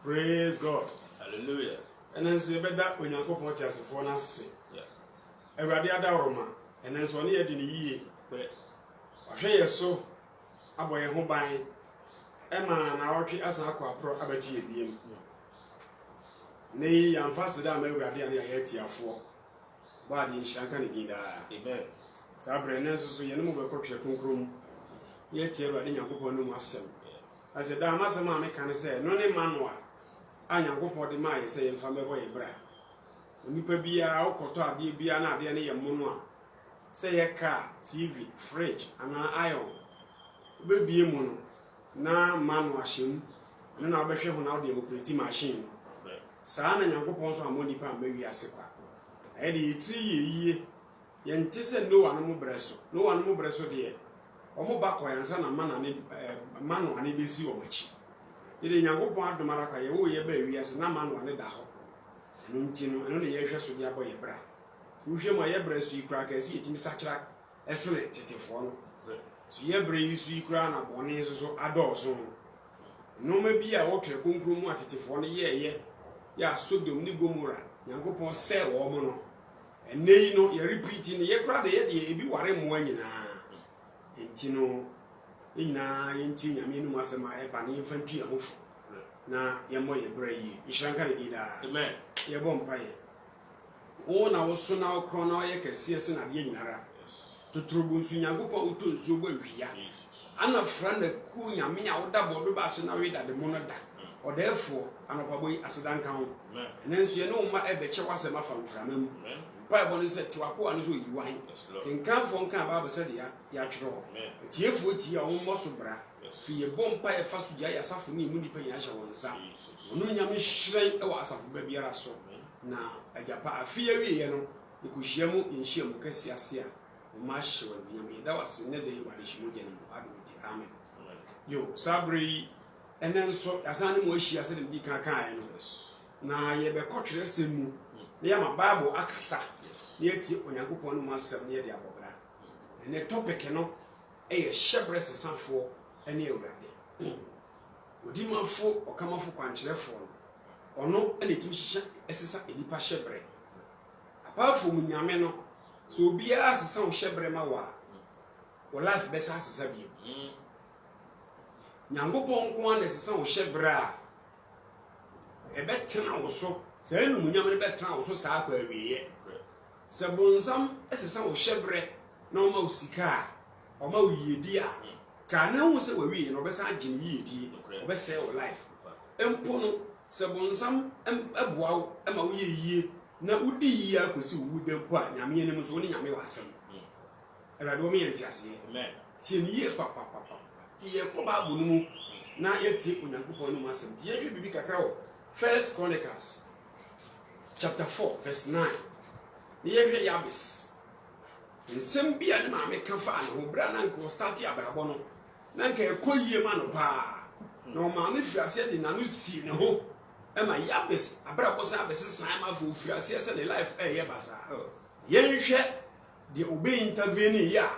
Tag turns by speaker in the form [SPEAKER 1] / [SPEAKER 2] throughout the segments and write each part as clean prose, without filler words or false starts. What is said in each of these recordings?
[SPEAKER 1] Praise God.
[SPEAKER 2] Hallelujah.
[SPEAKER 1] And then say better when you go point as for us say.
[SPEAKER 2] Yeah.
[SPEAKER 1] Everybody ada Roma. And then so near the ye. I say so. Abo ye ho ban. Emma na awtwe asa akwa pro abati ebiem. Ne yam fast da ma everybody na ye tiafo. Ba di nshanka ne gida.
[SPEAKER 2] Amen.
[SPEAKER 1] Sabre ne so ye no mo be kotwe konkrom. Ye tie everybody Nyankopon no asem. I said da masema me kan say no ne manual. Nyankopon de ma ye say mfa mebo ye bra. Onipa bia okoto ade bia na ade ne ye mono a. Say ye car, TV, fridge, ana iron. Obebie mu no na manual hyem. No na obehwe ho na ode operate machine. Saa na Nyankopon so amoni pa mawi ase kwa. E de yitri ye ye nte se no wa no mo breso. No wa no mo breso de omo ba koyansa na manual ne besi o machi. Ide Nyankopon adomara kwa ye wo ye ba wi ase na manual ne da ho. Nti no eno ne ye hwe so de abo ye bra. Uhwe mo ye bra su ikura ka si etimi sakira esene tetefo no. So ye bra yi su ikura na bone so adọọso. No ma bi a wo twe konkrom mu atetefo no ye ya Sodom ni Gomora. Nyankopon se wo mo no. Enei no ye repeat ni ye kura de ye de ebi ware mo anyina. Enti no ina yenti nyame no masema e ba ne mfantu ya hofu. Na ye mo ye bra yi. Ishranka ne gida.
[SPEAKER 2] Amen.
[SPEAKER 1] Ye bom paye. O na wo so na okro na ye kese se na de nyinara. Tutrubu nsu Nyankopon uto nsu bo hwia. Ana fra na ku nyame a wo da bodo ba so na we da de mo no da. O therefore anopabo yi asedan kan ho. Ene nsu ye no ma ebe che wasema fa mframa mu. Bible no say tiwako anu so yiwan. Kenkan fo nkan ba se de ya twero. Tiefo tie a wo mo so bra. Fi ye bom pa ye fa so gya ya safo ni mu nipa nya hye wonsa. Onu nyame hyiren e wa asafo ba biara so. Na agapa afia wiye no ikuhia mu nhia mu kasi ase a o ma hye wa nyame da wase ne de wa de himo gye no adoti amen. Yo sabri enen so asane mo hia se de di kan kan no na ye be kotwere semu na ya ma Bible akasa na yeti Onyankopon no masem na ye de abobra ene topic no e ye hyebre sesanfo ene awurade odimafo okamafo kwankyerefo no ono ene tim hihya esesa enipa hyebre apart from nyame no so obiara asesa wo hyebre ma wo life besa asesa bi Nyankopon ko an esesa wo hyebre a ebetena wo so sa enum nyame ne betena wo so sa akwa awiye se bonsam esesa wo hyebre na o ma usika o ma uyedi a ka na hu se wawiye no besa agine yedi o besa wo life empo no se bonsam eboa ma wo yeye na udi yi akosi wo dempo a nyame enem so ni nyame wasem erade wo me yenti ase
[SPEAKER 2] Amen.
[SPEAKER 1] Tie ni ye papa tie ko ba bu no mu na yeti Onyankopon no masem tie hwe bibi kakra wo First Chronicles chapter 4 verse 9 ni ye hwe Yabes nsem bia ne ma me ka fa na ho bra na nko start abrabo no na nka ekoyie ma no pa na o ma me fiase de na no si ne ho e ma Yabes abrabo sa abesesa ma fa fiase se ne life e ye basa ye nhwe de obe intervene ya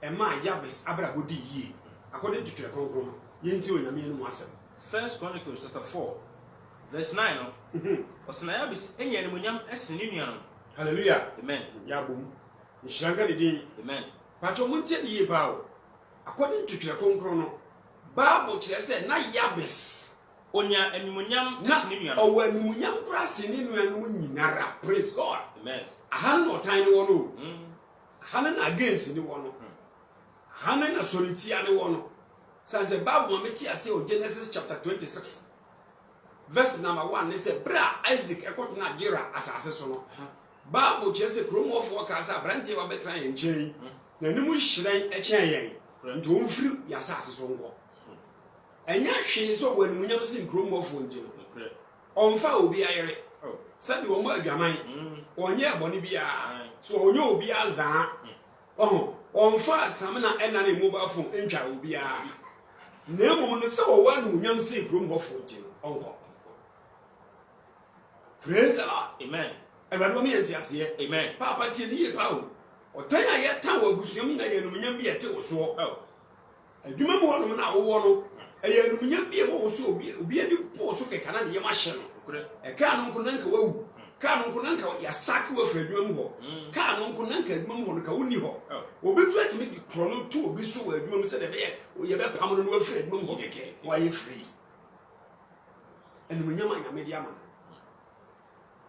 [SPEAKER 1] e ma Yabes abrabo di yie according to the conclusion ye nti onyame no mu asem.
[SPEAKER 2] First Chronicles chapter 4 verse 9 no osna Yabes enya ne munyam esene nuano.
[SPEAKER 1] Hallelujah.
[SPEAKER 2] Amen.
[SPEAKER 1] Yabum nshiranga de din.
[SPEAKER 2] Amen.
[SPEAKER 1] Pacho muntie ne ye ba o according to the conclusion no Bible kire say na Yabes
[SPEAKER 2] Onya animunyam esene nuano.
[SPEAKER 1] O wa animunyam kura sene nuano mu nyinara. Praise God.
[SPEAKER 2] Amen.
[SPEAKER 1] Aha no tan ne wono. Aha na against ne wono. Aha na solitia ne wono. Sanse Bible meti ase o Genesis chapter 26 verse number 1 ne say bra Isaac ekot na Gera asase so no. Bible kire say kromofo ka sa brante wa betan ye nchen. Na nimu hyiren echen yen. Nti o mfiri ya asase so ngo. Enya hwe so wa nimunyam sin kromofo nti no. Onfa obi ayere. Sabi wo mu adwaman. Onye ebone bia. So onye obi azaa. Onfa samna ena ne mobile phone entwa obi a. Na emom no se wo wa nimunyam sin kromofo nti no. Onko. Praise the Lord.
[SPEAKER 2] Amen.
[SPEAKER 1] Everybody me enti ase.
[SPEAKER 2] Amen.
[SPEAKER 1] Papa tie ni ye pa o. Otanya ye tan wa busuam na ye nimunyam bi ete wo so. Adwuma mu hono na wo no. Eye nimunyam bi e wo so obi ani po so keke America na ye ma hye no car no nko na nka wawu car no nko na nka ya sake wa fra adwuma mu ho car no nko na nka adwuma mu ho no ka woni ho obedu atimi di krono tu obi so wa adwuma mu se de ye be pam no wa fra adwuma mu ho keke wa ye free enu nyama nyame di ama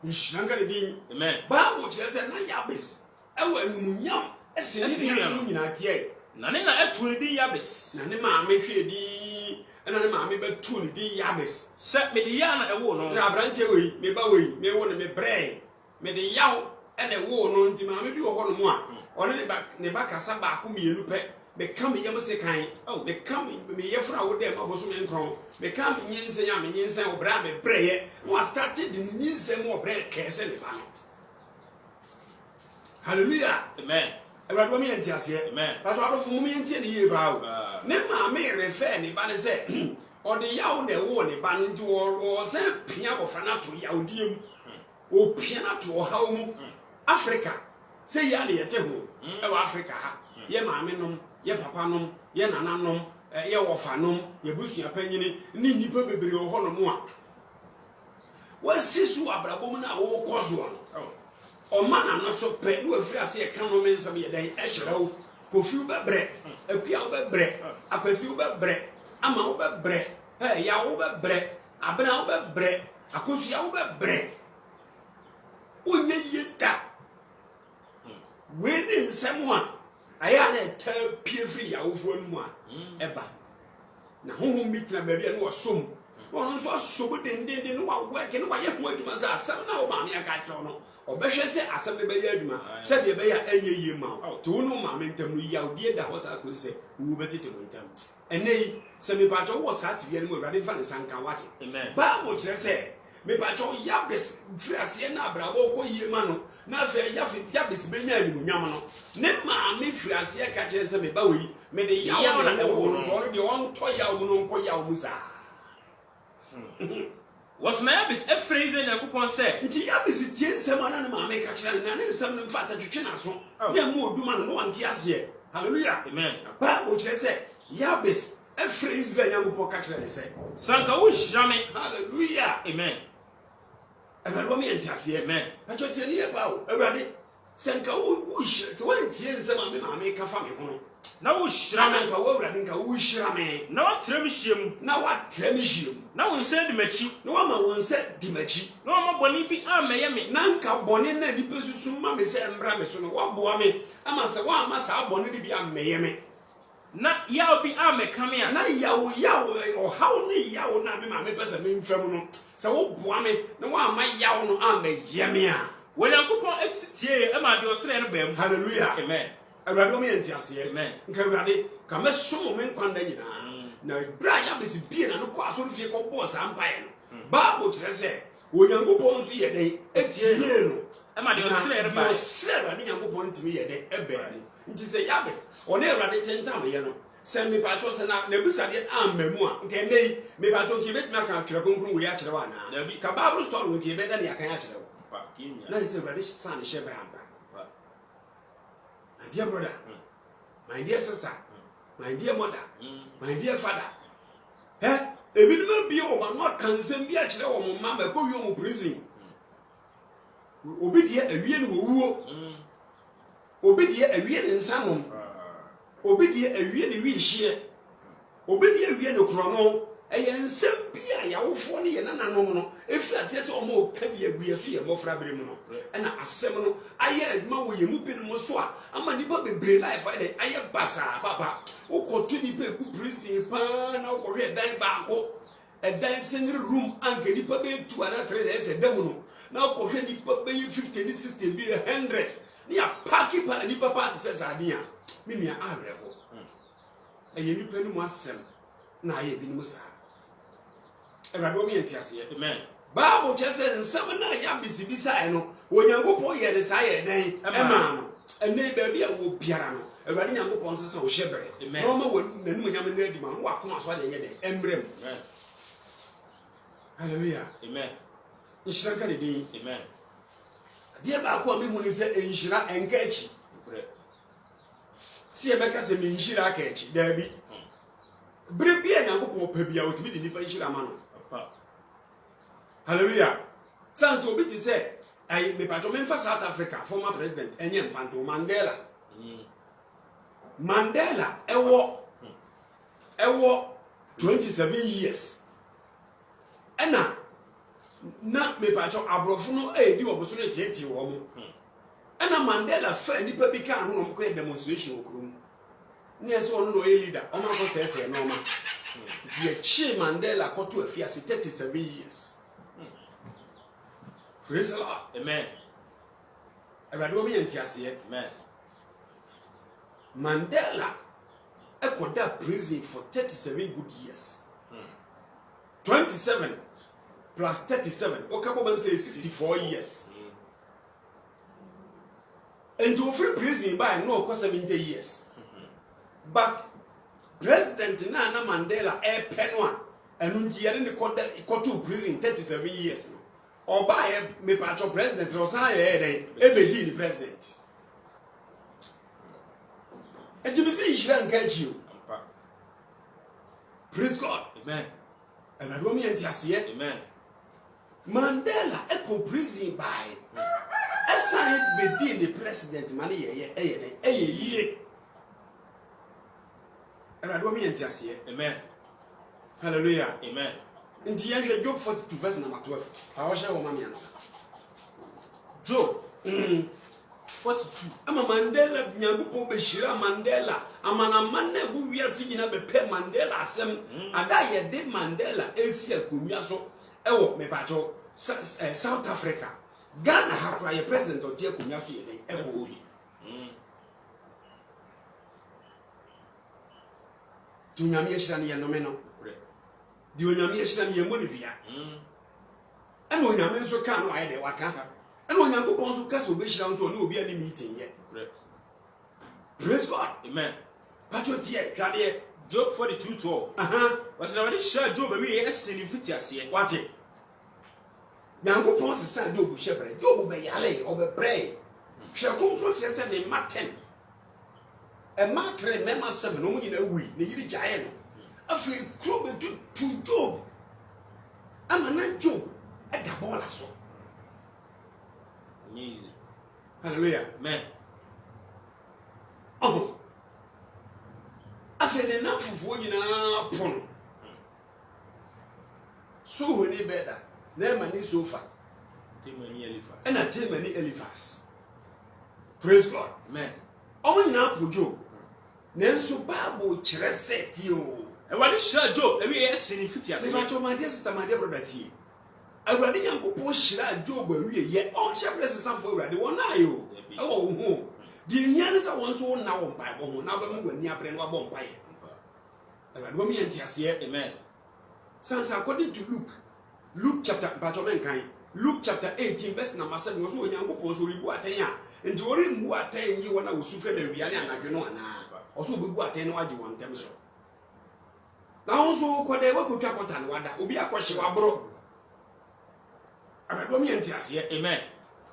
[SPEAKER 1] nshanga de din
[SPEAKER 2] amen
[SPEAKER 1] Bible chese na Yabes ewa enu nyam ese ni no nyina tie
[SPEAKER 2] na ne na etu ne di Yabes
[SPEAKER 1] na ne ma me hwe di na ne ma me betu ne di Yabes
[SPEAKER 2] se me de ya na ewo no
[SPEAKER 1] na abrante wei me ba wei me wo ne me bre me de yaw e de wo no nti ma me bi wo ho no mu a one ne ba kasa ba ko mienu pe me kam yam se kan me kam me yefra wo de ma bo so me nkron me kam nyinse ya me nyinse wo bra me bre ye wa started the nyinse mo bre kese ne ba no hallelujah
[SPEAKER 2] amen
[SPEAKER 1] Ewadu wa mi enti ase
[SPEAKER 2] amen
[SPEAKER 1] but wa do fu mi enti ne ye ba o ne ma me refer ne ba ne se o de yawo de wo ne ba nti o se pia bo fa na to yawo diem o pia na to ha mu Africa se ya ne yete ho e wa Africa ha ye ma me nom ye papa nom ye nana nom ye wofa nom ye busua panyini ni nipa bebre ho no mu a wa sisu abrabom na wo kozo o mana no so pe no afiri ase e kan no men sam ye dan e hyerawo kofi wo bebre akua wo bebre akwasi wo bebre ama wo bebre ya wo bebre abena wo bebre akosia wo bebre onye yeta we ni nsem a aya na ta pie firi ya wo fu anu a eba na honhom bi tena ba bia no wasom won so asobo dendenden no wa work no wa ye ho adwuma sa asam na wo ma me aka cho no obehwe se asam de be ye adwuma se de be ya anye yie ma to no ma me ntam no ya odie da ho sa ko se wo betete mo ntam enei se me pa cho wo sa ti bia no urade fa ne sanka wate
[SPEAKER 2] amen
[SPEAKER 1] Bible kire se me pa cho Yabes friase na abrabo ko yie ma no na fe Yabes be nya ni nyam no ne ma me friase ka kire se me ba wi me de yawo na wo no to no de won to yawo no nko yawo musa
[SPEAKER 2] was na Yabes e phrase na Yakobon say
[SPEAKER 1] nti Yabes tie nsem ana ne ma me ka kire na ne nsem ne mfa ta twetwe na so na mu oduma no wante ase hallelujah
[SPEAKER 2] amen
[SPEAKER 1] Bible kire se Yabes e phrase na Yakobon ka kire ne se
[SPEAKER 2] sanka wo hyame
[SPEAKER 1] hallelujah
[SPEAKER 2] amen
[SPEAKER 1] Ewadu mi enti ase
[SPEAKER 2] amen
[SPEAKER 1] acho tie ni e ba o Ewade sanka wo hire se wan tie nsem ame ma me ka fa me ho
[SPEAKER 2] na wo hyame
[SPEAKER 1] nka wo Ewade nka wo hira me
[SPEAKER 2] na wa trem hyiam
[SPEAKER 1] na wa trem hyiam
[SPEAKER 2] na wo nse di machi
[SPEAKER 1] na wa ma won se di machi
[SPEAKER 2] na wo ma boni bi ameye me
[SPEAKER 1] na nka bone na ni pesusu ma me se embra me so no wa boa me ama se wa ma sa bone ni bi ameye me
[SPEAKER 2] na yawo bi ameka me a
[SPEAKER 1] na yawo o hawo ni yawo na me ma me pese me mfam no se wo boa me na wa ma yawo no ameye me a
[SPEAKER 2] wo Yakobon etie e ma de osere no bam
[SPEAKER 1] hallelujah
[SPEAKER 2] amen
[SPEAKER 1] Ewadu mi enti ase
[SPEAKER 2] amen
[SPEAKER 1] nka Ewade ka me so me nkwanda nyina na bra Yabes bie na no kwa so fie ko bo sa mpae no Bible kire se Onyankopon so ye den etie no
[SPEAKER 2] e ma de osere no ba
[SPEAKER 1] osere Ewade Nyankopon ntimi ye den ebe nti se Yabes one Ewade tentam ye no se me pa cho se na busade amamu a nke nei me pa cho ki betuma kan twere konkron wo ya kire wa na ka Bible story wo ki be da ne akan ya kire wo
[SPEAKER 2] pa kinya
[SPEAKER 1] na se Ewade san she bramba my dear brother my dear sister my dear mother my dear father ebi nima bi o ma no akansem bi a kire wo mo mama ko wi o mo prison obi die awie ne wo obi die awie ne nsanom obi die awie ne wi hie obi die awie ne krono eye nsem bi a yawofo ne ye nananom no efi ase se o mo ka bi agu yeso ye mofra bere mu no na asem no aye aduma wo ye mu bi no so a ama nipa bebre life ade aye basa baba ukotu nipa ku prison pa na ukohwe dan ba ko edan single room anke nipa be 2 ana 3 na ese dam no na ukohwe nipa be 50 ni 60 bi 100 ni a paki pa nipa pa te se sadia me nua awre ho aye nipa ni mu asem na aye bi ni mu sa Ewadu mi enti ase
[SPEAKER 2] amen
[SPEAKER 1] Bible chese nsem na Yabes bisa no Onyankopon ye ne sa ye den ema no ene ba bi a wo biara no Ewadu Nyankopon sese wo hyebere no ma wo nanum nyam na adi ma no akoma so ade ye den emrem hallelujah
[SPEAKER 2] amen
[SPEAKER 1] nshira ka de din
[SPEAKER 2] amen
[SPEAKER 1] de ba ko mi hu ni se enhira enka echi si e beka se mi nhira ka echi da bi bre bi Nyankopon pa bia otimi de nipa nhira ma no Hallelujah. Sans obi ti say me patro me fa South Africa former president enye Mfanto Mandela. Mandela ewo 27 years. Ena na me patro abrofo no di oboso no tieti wo mo. Ena Mandela fa nipa bi kan ho no ko demonstration okrum. Ni ese ono no leader, o ma ko sese no ma. Ti chi Mandela ko to afiase 37 years. Praise the Lord.
[SPEAKER 2] Amen.
[SPEAKER 1] Amen. Mandela ekoda prison for 37 good years. 27 plus 37. Okabo say 64 years. And to free prison by no 70 years. But President Nana Mandela penwa and yere ne koto prison 37 years. Or by me patro president or say ebedi the president. And you see Israel catch you. Praise God.
[SPEAKER 2] Amen.
[SPEAKER 1] And I don't mean to
[SPEAKER 2] Amen.
[SPEAKER 1] Mandela echo prison by aside bedi the president money ye. And I don't mean to
[SPEAKER 2] Amen.
[SPEAKER 1] Hallelujah.
[SPEAKER 2] Amen.
[SPEAKER 1] In the end, Job 42 verse number 12. I will share with my answer.
[SPEAKER 2] Job 42.
[SPEAKER 1] I'm a Mandela, Nyagupo Beshira Mandela. I'm an amane who we are singing up a pay Mandela Sem. And I did Mandela, Asia Kumiaso, Ewo, me pato, South Africa. Ghana have a president of Tia Kumiafi, Ewo. To Yamishan Yanomeno. The Onyamishan Yamunivia. And when Yamen can I de Waka. And when Yago Bonsu Castle Bisham so no be any meeting yet. Praise God.
[SPEAKER 2] Amen.
[SPEAKER 1] Patriotia, Claudia.
[SPEAKER 2] Job 42:12. Was already sure Job a real estate in Fitias.
[SPEAKER 1] What it? Yango Ponce San Job Shepherd, Job be Yale or be pray. Shall come process in Martin. A matre member 7 only in a week, the giant. I feel cruel to Job. I'm a not Job at the ball as well.
[SPEAKER 2] Easy.
[SPEAKER 1] Hallelujah.
[SPEAKER 2] Amen.
[SPEAKER 1] Oh, I feel enough for you now. So when he better, never need so far. And I tell many Eliphaz. Praise God.
[SPEAKER 2] Amen.
[SPEAKER 1] Oh, now, Job. Nenso Bible chereset you.
[SPEAKER 2] And what is sure Job? Every year, sending 50 years.
[SPEAKER 1] My dear sister, my dear brother, I read young push Job, yet on shepherdess is some for the one eye. Oh, the Yanis are once so now on Bible, now when near Brenwa Bompire. And I don't mean to
[SPEAKER 2] Amen.
[SPEAKER 1] Since according to Luke chapter Batomenkai, Luke chapter 18, verse number 7, was when young Pos will be attending, and to read who attend you when I was suffered the reality and I don't know. Also, we go attend what you want them so. Now, also, what they work with Kakotan, what that will be a question of bro. And I don't mean to say,
[SPEAKER 2] Amen.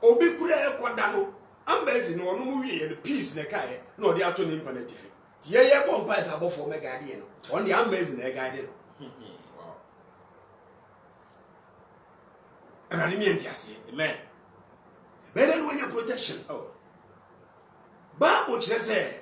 [SPEAKER 1] Obi Kura Quadano, I'm based in one movie and peace in the Kai, no, the Aton imperative. Yeah, one price above for Megadian, on the amazing guardian. And I mean to say,
[SPEAKER 2] Amen.
[SPEAKER 1] Better when your protection.
[SPEAKER 2] Oh,
[SPEAKER 1] Bible say.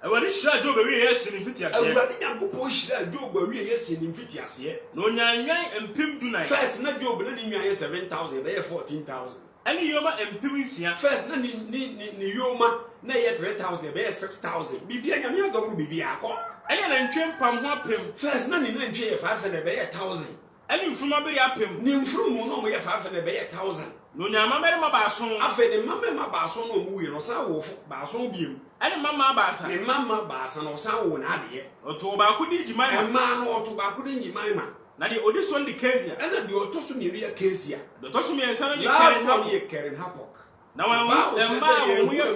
[SPEAKER 2] I want to share Job every year, sending 50 years.
[SPEAKER 1] I read young push that Job were really in 50 years.
[SPEAKER 2] No, and Pim do night.
[SPEAKER 1] First, not Job, but then 7,000, they 14,000.
[SPEAKER 2] Any Yoma and Pim is here.
[SPEAKER 1] First, Nani Yoma, nay 3,000, they 6,000. Bibi, and your dog will be a call.
[SPEAKER 2] Any and Trim Pam Pim.
[SPEAKER 1] First, none in 500, they 1,000.
[SPEAKER 2] Any from a very up him.
[SPEAKER 1] Nim from no way 500, they 1,000.
[SPEAKER 2] No, Yamma Basson.
[SPEAKER 1] I fed the mamma Basson or Mouy or Sow Basson Beam.
[SPEAKER 2] And Mamma Bassa.
[SPEAKER 1] And Mamma Basson or Sow and Adia.
[SPEAKER 2] Or tobacco did you mind?
[SPEAKER 1] And man or tobacco in Jemima.
[SPEAKER 2] Now the oldest one the case here.
[SPEAKER 1] And the Otosumi near Casia.
[SPEAKER 2] The Tosumi and son of
[SPEAKER 1] Last one Karen Happock.
[SPEAKER 2] Now I'm we are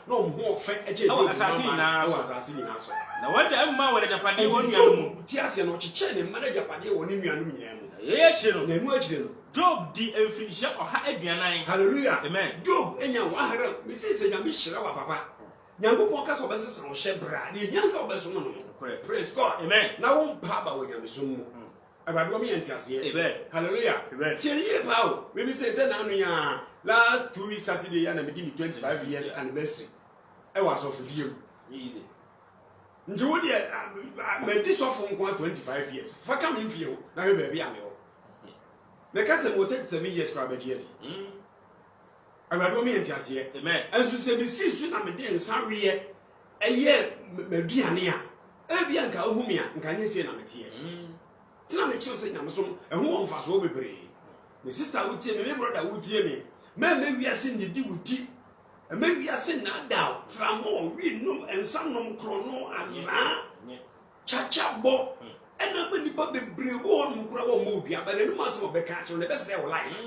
[SPEAKER 1] no more fat
[SPEAKER 2] assassin. Now what am when a Japanese one
[SPEAKER 1] Tiasia no Chichen, manager Padi or Nimian.
[SPEAKER 2] Yes,
[SPEAKER 1] Job
[SPEAKER 2] the Infinity or Hadianine.
[SPEAKER 1] Hallelujah.
[SPEAKER 2] Amen.
[SPEAKER 1] Job, and your Wahara, Mrs. Yamishra, Papa. Yango Pocas of us on Shebra, the Yans of us. Praise God.
[SPEAKER 2] Amen.
[SPEAKER 1] Now, Papa, when you're About 1 year.
[SPEAKER 2] Amen.
[SPEAKER 1] Hallelujah.
[SPEAKER 2] Amen.
[SPEAKER 1] Till you power. Maybe say, now, last 2 weeks Saturday, and I'm beginning 25 years anniversary. I was off with you.
[SPEAKER 2] Easy.
[SPEAKER 1] Njudi me this one for 25 years. For come in feel, now you baby am yo. Me ka se mo 37 years kwa beji edi. Awado me enti ase.
[SPEAKER 2] Amen.
[SPEAKER 1] Enso se me si su na me de nsan wiye. Eye me duane a. E bia nka ohu me a, nka nye se na me tie. Tina me chiwo se nyam so, ehu won fa so bebre. Me sister wutie me, me brother wutie me. Me wiase ni di wuti. Me wiase na da tramo wi num ensanom krono azaa chacha bo ena me nipa bebre wo no kura wo mo bia ba nenu maso be ka cho ne be say wo life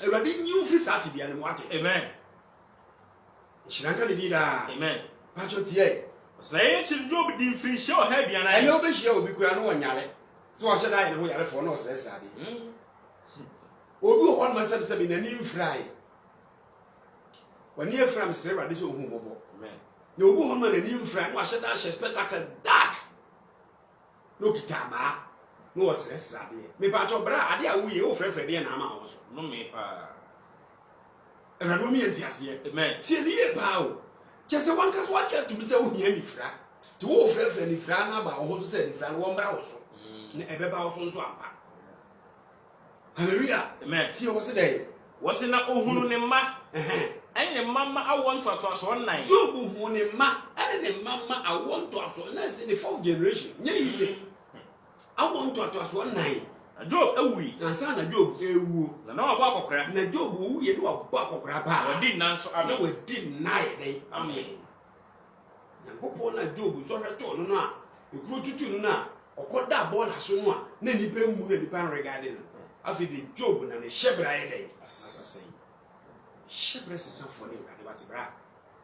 [SPEAKER 1] everybody new free sat bia ne wate.
[SPEAKER 2] Amen.
[SPEAKER 1] Shiranka ni da.
[SPEAKER 2] Amen.
[SPEAKER 1] Pacho tie
[SPEAKER 2] so na ye chi Job di free show ha bia na
[SPEAKER 1] ene obe hia obi kura no wonyale so wo hye na ne ho yare fo no so sade obi ho ma sabi na ni mfrai when you from Sierra, this will whom
[SPEAKER 2] Amen.
[SPEAKER 1] No woman and you friend, was a spectacle dark. No kitama, no stress. Me patch bra, I dare we offer for the house.
[SPEAKER 2] No me pa.
[SPEAKER 1] And I don't mean here.
[SPEAKER 2] Amen.
[SPEAKER 1] See the pow. Just a one cast watch to Mr. Union fra. To offer for any friend about also said the friend one browser. Never bows on swamp. Hallelujah.
[SPEAKER 2] Amen.
[SPEAKER 1] See what's a day.
[SPEAKER 2] Was in a ohunu ne ma. And the mama I want to us one night.
[SPEAKER 1] Job who ne ma and the mama I want to us one night in the 4th generation. Yes, I want to us one night.
[SPEAKER 2] A Job a wee.
[SPEAKER 1] And son of Job a woo.
[SPEAKER 2] The no about crack.
[SPEAKER 1] And Job who you know a buck of grappa.
[SPEAKER 2] I didn't answer. I
[SPEAKER 1] know it deny it. Amen. And go upon a Job so her tone now. You grew to now or caught that ball as soon. Then he pay moon and the pan regarding. After the Job and the Shebra day. As I say. Shebra is for you, Radibra,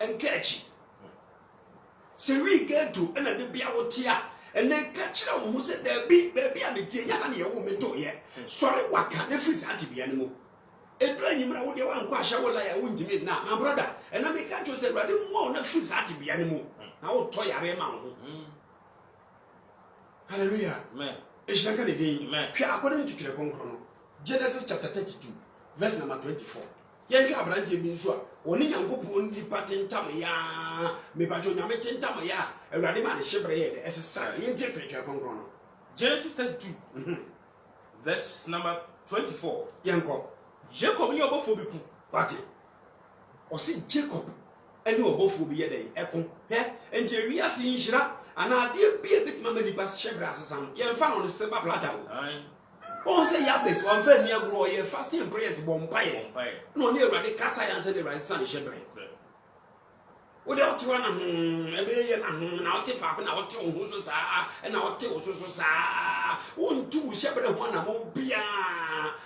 [SPEAKER 1] and catch. So we get to another Biawotia, and then catch them who said there be baby. I'm telling you, your woman to yet. Sorry, what can if it's anti animal? A drain you know, one quash, I will lie, I wouldn't meet now, my brother, and I may catch you say, rather more than free anti animal. Now, toy a remount. Hallelujah.
[SPEAKER 2] Man,
[SPEAKER 1] it's not going to be,
[SPEAKER 2] man.
[SPEAKER 1] According to Kirakon, Genesis chapter 32, verse number 24. Yanki abranti bi nso a oni nyankopon di patentam ya me bajo nyame tentam ya awurade ma ne hyebre ye esesa yente twetwa konkron no
[SPEAKER 2] Genesis 32 verse number 24
[SPEAKER 1] yanko
[SPEAKER 2] Jacob ni obofo bi ku
[SPEAKER 1] wate o si Jacob eni obofo bi ye den eko he enti ewiase nhira ana ade bia bitima ma di pas hyebre asesam ye mfa no se ba plata o on say Yabes one friend near grow ye fasting and prayers bompaye no near radi kasa yan say the right son shebre o de otiwa na ebe ye na otifa ko na ote ohun so saa na ote oso so saa won tu shebre ho na mo bia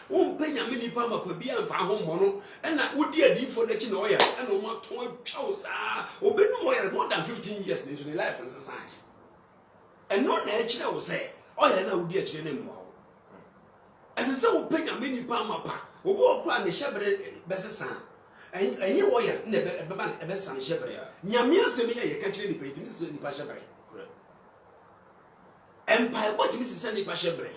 [SPEAKER 1] won penya mini pa ma pa bia mfa ho mo no na wodi adifo na chi na oya na o ma to atwa saa obenu mo ya more than 15 years in his life and science and no na e kire wo say oya na wodi a kire na mo as I say, Penya mini palma pa, or walk around the shepherd Bessassan. And you warrior never a bessan shepherd. Yamia Semia, you can't really pay to Mrs. Pashabre. Empire, what Mrs. Sandy Pashabre?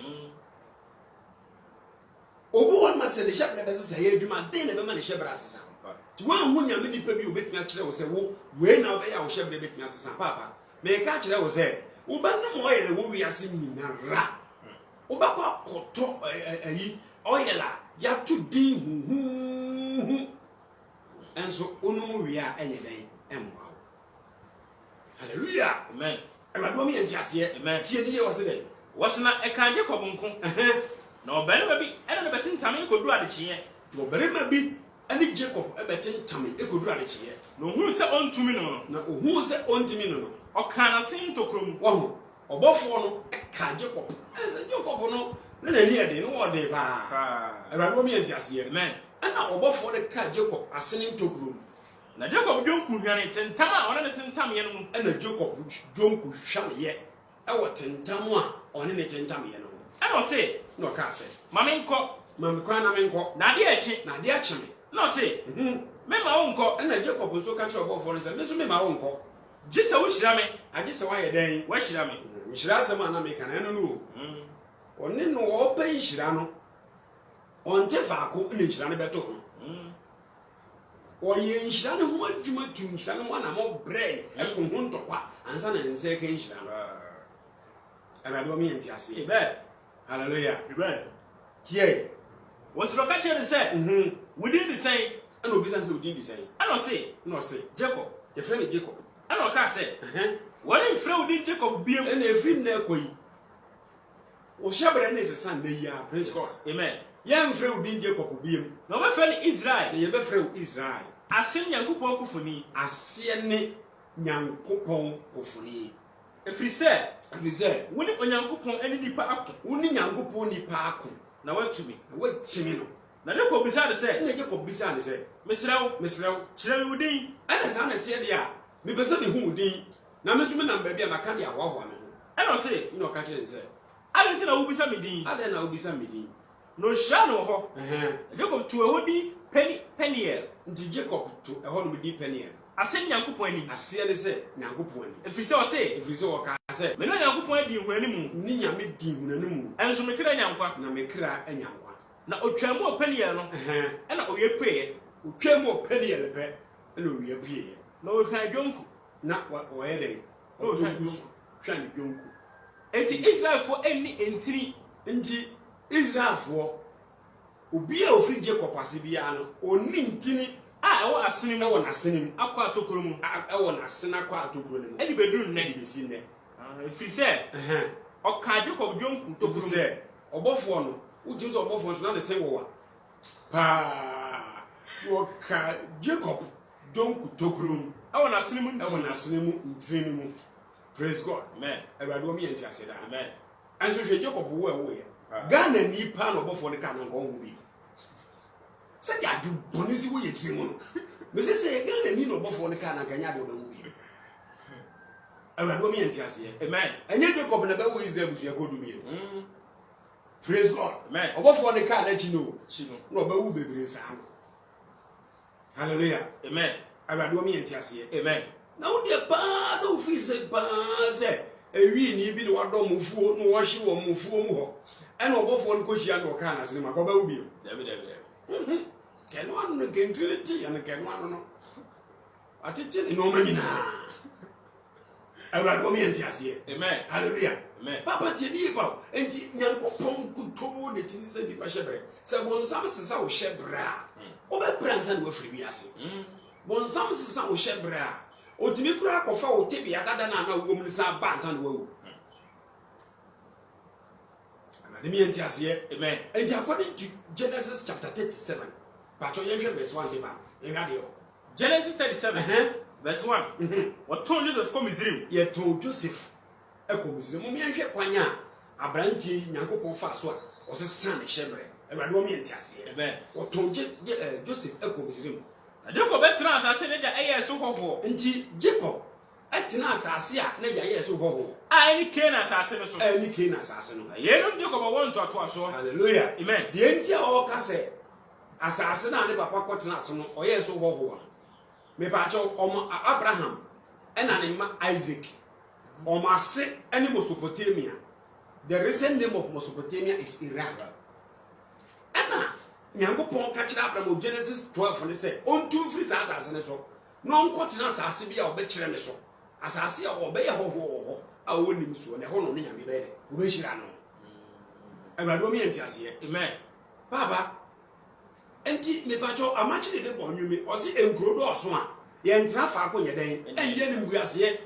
[SPEAKER 1] Obo one must send the shepherd Bessas, you might then never manage shepherd. To one who Yamini Pebu bit me actually was a woo, when now they are shepherd bit me as Papa. May a catch that was there. Ubana Moya, who we are seeing ra. Obakwa koto oyela ya to din enso onumu wia enye den emwa. Hallelujah.
[SPEAKER 2] Amen.
[SPEAKER 1] Ewado mi entiase.
[SPEAKER 2] Amen.
[SPEAKER 1] Tie die wo se den.
[SPEAKER 2] Wasna e kan Jacob nko. Na obarima bi ena ne betentam ekodu adekye.
[SPEAKER 1] To obarima bi ani Jacob e betentam ekodu adekye.
[SPEAKER 2] No hu se ontumi no.
[SPEAKER 1] Na ohu se ontumi no.
[SPEAKER 2] Okana sin tokrom.
[SPEAKER 1] Wo obofo no e ka Jacob. Ese Jacob no na ni ade no wo de ba. Ewado mi entiase.
[SPEAKER 2] Amen.
[SPEAKER 1] Ana obofo de ka Jacob asene ntokrom.
[SPEAKER 2] Na Jacob dwonku hwane tentam a ona ne tentam ye no mu.
[SPEAKER 1] Ana Jacob dwonku hwane ye. E wo tentam a one ne tentam ye no.
[SPEAKER 2] Ana o se
[SPEAKER 1] no ka se.
[SPEAKER 2] Mame nko.
[SPEAKER 1] Mame kwa na me nko.
[SPEAKER 2] Na de echi.
[SPEAKER 1] Na de achi me.
[SPEAKER 2] No se. Me ma wo nko.
[SPEAKER 1] Ana Jacob nso ka che obofo no se me so me ma wo nko.
[SPEAKER 2] Gise wo hyira me.
[SPEAKER 1] Age se wa ye den.
[SPEAKER 2] Wa hyira me.
[SPEAKER 1] Hyira asem ana me kana no no. One no opa inhyira no. Onte faako na inhyira no beto ho. Oye inhyira no ho adwuma tu inhyira no ho na mo bre eko ho ntokwa ansa na nse ka inhyira no. Abado mi enti ase.
[SPEAKER 2] Amen.
[SPEAKER 1] Hallelujah.
[SPEAKER 2] Amen.
[SPEAKER 1] Tie.
[SPEAKER 2] What's the catcher to say? We did the same.
[SPEAKER 1] And no business we did the same.
[SPEAKER 2] I don't say.
[SPEAKER 1] No say.
[SPEAKER 2] Jacob.
[SPEAKER 1] Your friend Jacob.
[SPEAKER 2] I don't can say. What if Fred did Jacob be
[SPEAKER 1] and a friend there koi. O shabre na son na ya praise God.
[SPEAKER 2] Amen.
[SPEAKER 1] Yam Fred did Jacob be him.
[SPEAKER 2] No my friend Israel.
[SPEAKER 1] Ye be Fred Israel.
[SPEAKER 2] Asem Nyankopon kofuni.
[SPEAKER 1] Ase ne Nyankopon kofuni.
[SPEAKER 2] Efri say.
[SPEAKER 1] Efri say.
[SPEAKER 2] Woni Onyankopon ani nipa akọ.
[SPEAKER 1] Woni Nyankopon nipa akọ.
[SPEAKER 2] Na watumi.
[SPEAKER 1] Watimi no.
[SPEAKER 2] Na Jacob bisa de say.
[SPEAKER 1] Na Jacob bisa de say.
[SPEAKER 2] Mesrawo. Kyerɛ me wudin.
[SPEAKER 1] Ana sa na tie de a. Me pese me hu wudin. Na me so me nam ba bia maka de ahwahwa me ho.
[SPEAKER 2] Ɛna say.
[SPEAKER 1] No ka kyerɛ say.
[SPEAKER 2] Adɛn na wubisa me din.
[SPEAKER 1] Adɛn na wubisa me din.
[SPEAKER 2] No hyia no hɔ. Jacob to ɛhɔ di Peniel.
[SPEAKER 1] Nti Jacob to ɛhɔ no di Peniel.
[SPEAKER 2] Asɛm Nyankopɔn ani.
[SPEAKER 1] Aseɛ ne sɛ Nyankopɔn ani.
[SPEAKER 2] Efiri sɛ ɔse.
[SPEAKER 1] Efiri sɛ ɔka sɛ.
[SPEAKER 2] Me no Nyankopɔn adi hunani mu.
[SPEAKER 1] Ni nyame di hunani mu.
[SPEAKER 2] Ɛnso me kra nyankwa.
[SPEAKER 1] Na me kra anyankwa.
[SPEAKER 2] Na otwamu Peniel no. Ɛna owie pue.
[SPEAKER 1] Otwamu Peniel pɛ. Ɛna owie pue.
[SPEAKER 2] Na ohwan dwonku.
[SPEAKER 1] Na ɔyɛ dɛ. Ohwan dwonku.
[SPEAKER 2] Enti Israelfo ani entiri.
[SPEAKER 1] Nti Israelfo obi a ofiri Jacob ase bia no oni ntini
[SPEAKER 2] a ɛwɔ asene mu
[SPEAKER 1] ɛwɔ n'asene mu
[SPEAKER 2] akɔ atokoro mu
[SPEAKER 1] ɛwɔ n'asene akɔ atokoro mu
[SPEAKER 2] ɛdi beduru nnɛ
[SPEAKER 1] ɛdi besi nnɛ
[SPEAKER 2] efiri sɛ ɔka Jacob dwonku tokoro mu
[SPEAKER 1] sɛ ɔbɔfoɔ no wogye sɛ ɔbɔfoɔ so na ne sɛn wɔwa paa wɔka Jacob dwonku tokoro mu
[SPEAKER 2] ɛwɔ n'asene mu
[SPEAKER 1] ntini mu praise God
[SPEAKER 2] amen
[SPEAKER 1] ɛwurade wɔn yɛ nti ase daa
[SPEAKER 2] amen
[SPEAKER 1] ɛnso hwɛ Jacob wo ɛwo yɛ Ghana nipa na ɔbɔfoɔ no ka na nkɔ ho bi sɛ de adu bɔne si wo yɛ tiri mu no me sɛ Ghana ni na ɔbɔfoɔ no ka na nkanya de ɔbɛwo bi ɛwurade wɔn yɛ nti ase
[SPEAKER 2] amen
[SPEAKER 1] ɛnyɛ Jacob na bɛwo Israel busua kɔ du bi praise God
[SPEAKER 2] amen
[SPEAKER 1] ɔbɔfoɔ no ka na akyi no na ɔbɛwo bebree saa no hallelujah
[SPEAKER 2] amen
[SPEAKER 1] ɛwurade wɔn yɛ nti ase
[SPEAKER 2] amen
[SPEAKER 1] na wo de paa sɛ wo firi sɛ paa sɛ ewi ni bi ne wadɔ mufuo no wɔhye wɔ mufuo mu hɔ ɛna ɔbɔfoɔ no kɔhyia no ɔka na sene ma kɔbɛwo bi kɛno ano no kɛntiri ti yɛ no kɛno ano no atete ne nɔɔma nyinaa awurade wɔn yɛ nte aseɛ
[SPEAKER 2] amen
[SPEAKER 1] hallelujah
[SPEAKER 2] amen
[SPEAKER 1] papa tie die ba enti Nyankopɔn kutoo de ti sɛ nipa hyɛ brɛ sɛ bɔnsam sesa wo hyɛ brɛ a wobɛbrɛ ansa na wafiri bi ase bɔnsam sesa wo hyɛ brɛ a otimi kura akɔfa wo tebea dada na wo mu nsa ba ansa na wawu awurade mi enti aseɛ
[SPEAKER 2] amen
[SPEAKER 1] enti according to Genesis chapter 37 pato yɛhwɛ verse 1 de ba yɛhwɛ de
[SPEAKER 2] Genesis 37 verse 1 wɔtɔn Joseph kɔ Misraim
[SPEAKER 1] yɛtɔn Joseph ɛkɔ Misraim mo yɛhwɛ kwan a abrantie Nyankopɔn fa so a ɔsesa ne hyɛ brɛ awurade wɔn enti aseɛ
[SPEAKER 2] amen
[SPEAKER 1] wɔtɔn Joseph ɛkɔ Misraim
[SPEAKER 2] Jacob betena asase ne da ɛyɛ so hɔhɔ
[SPEAKER 1] nti Jacob ɛtena asase a ne gya yɛ so hɔhɔ
[SPEAKER 2] a ɛne Canaan asase no so
[SPEAKER 1] ɛne Canaan asase no
[SPEAKER 2] yɛnom Jacob wɔ ntoatoa so
[SPEAKER 1] hallelujah
[SPEAKER 2] amen
[SPEAKER 1] deɛ nti a ɔka sɛ asase na ne papa kɔtena so no ɔyɛ so hɔhɔ no me pa kyɛw ɔmo Abraham ɛna ne ma Isaac ɔmo ase ɛne Mesopotamia the recent name of Mesopotamia is Iraq ɛna Nyankopɔn ka kyerɛ Abraham Genesis 12 ne sɛ ɔntu mfiri saa asase ne so na ɔnkɔtena asase bi a ɔbɛkyerɛ ne so asase a ɔbɛyɛ hɔhɔ a ɔnim so na ɛhɔ no ne nyame bɛyɛ dɛ ɔbɛhyira no awurade ɔmo yɛ nti aseɛ
[SPEAKER 2] amen
[SPEAKER 1] baba enti mepacho amachire de bonwumi osi enkuro do oso a ye ntra faako nye den enye ne mbuaseɛ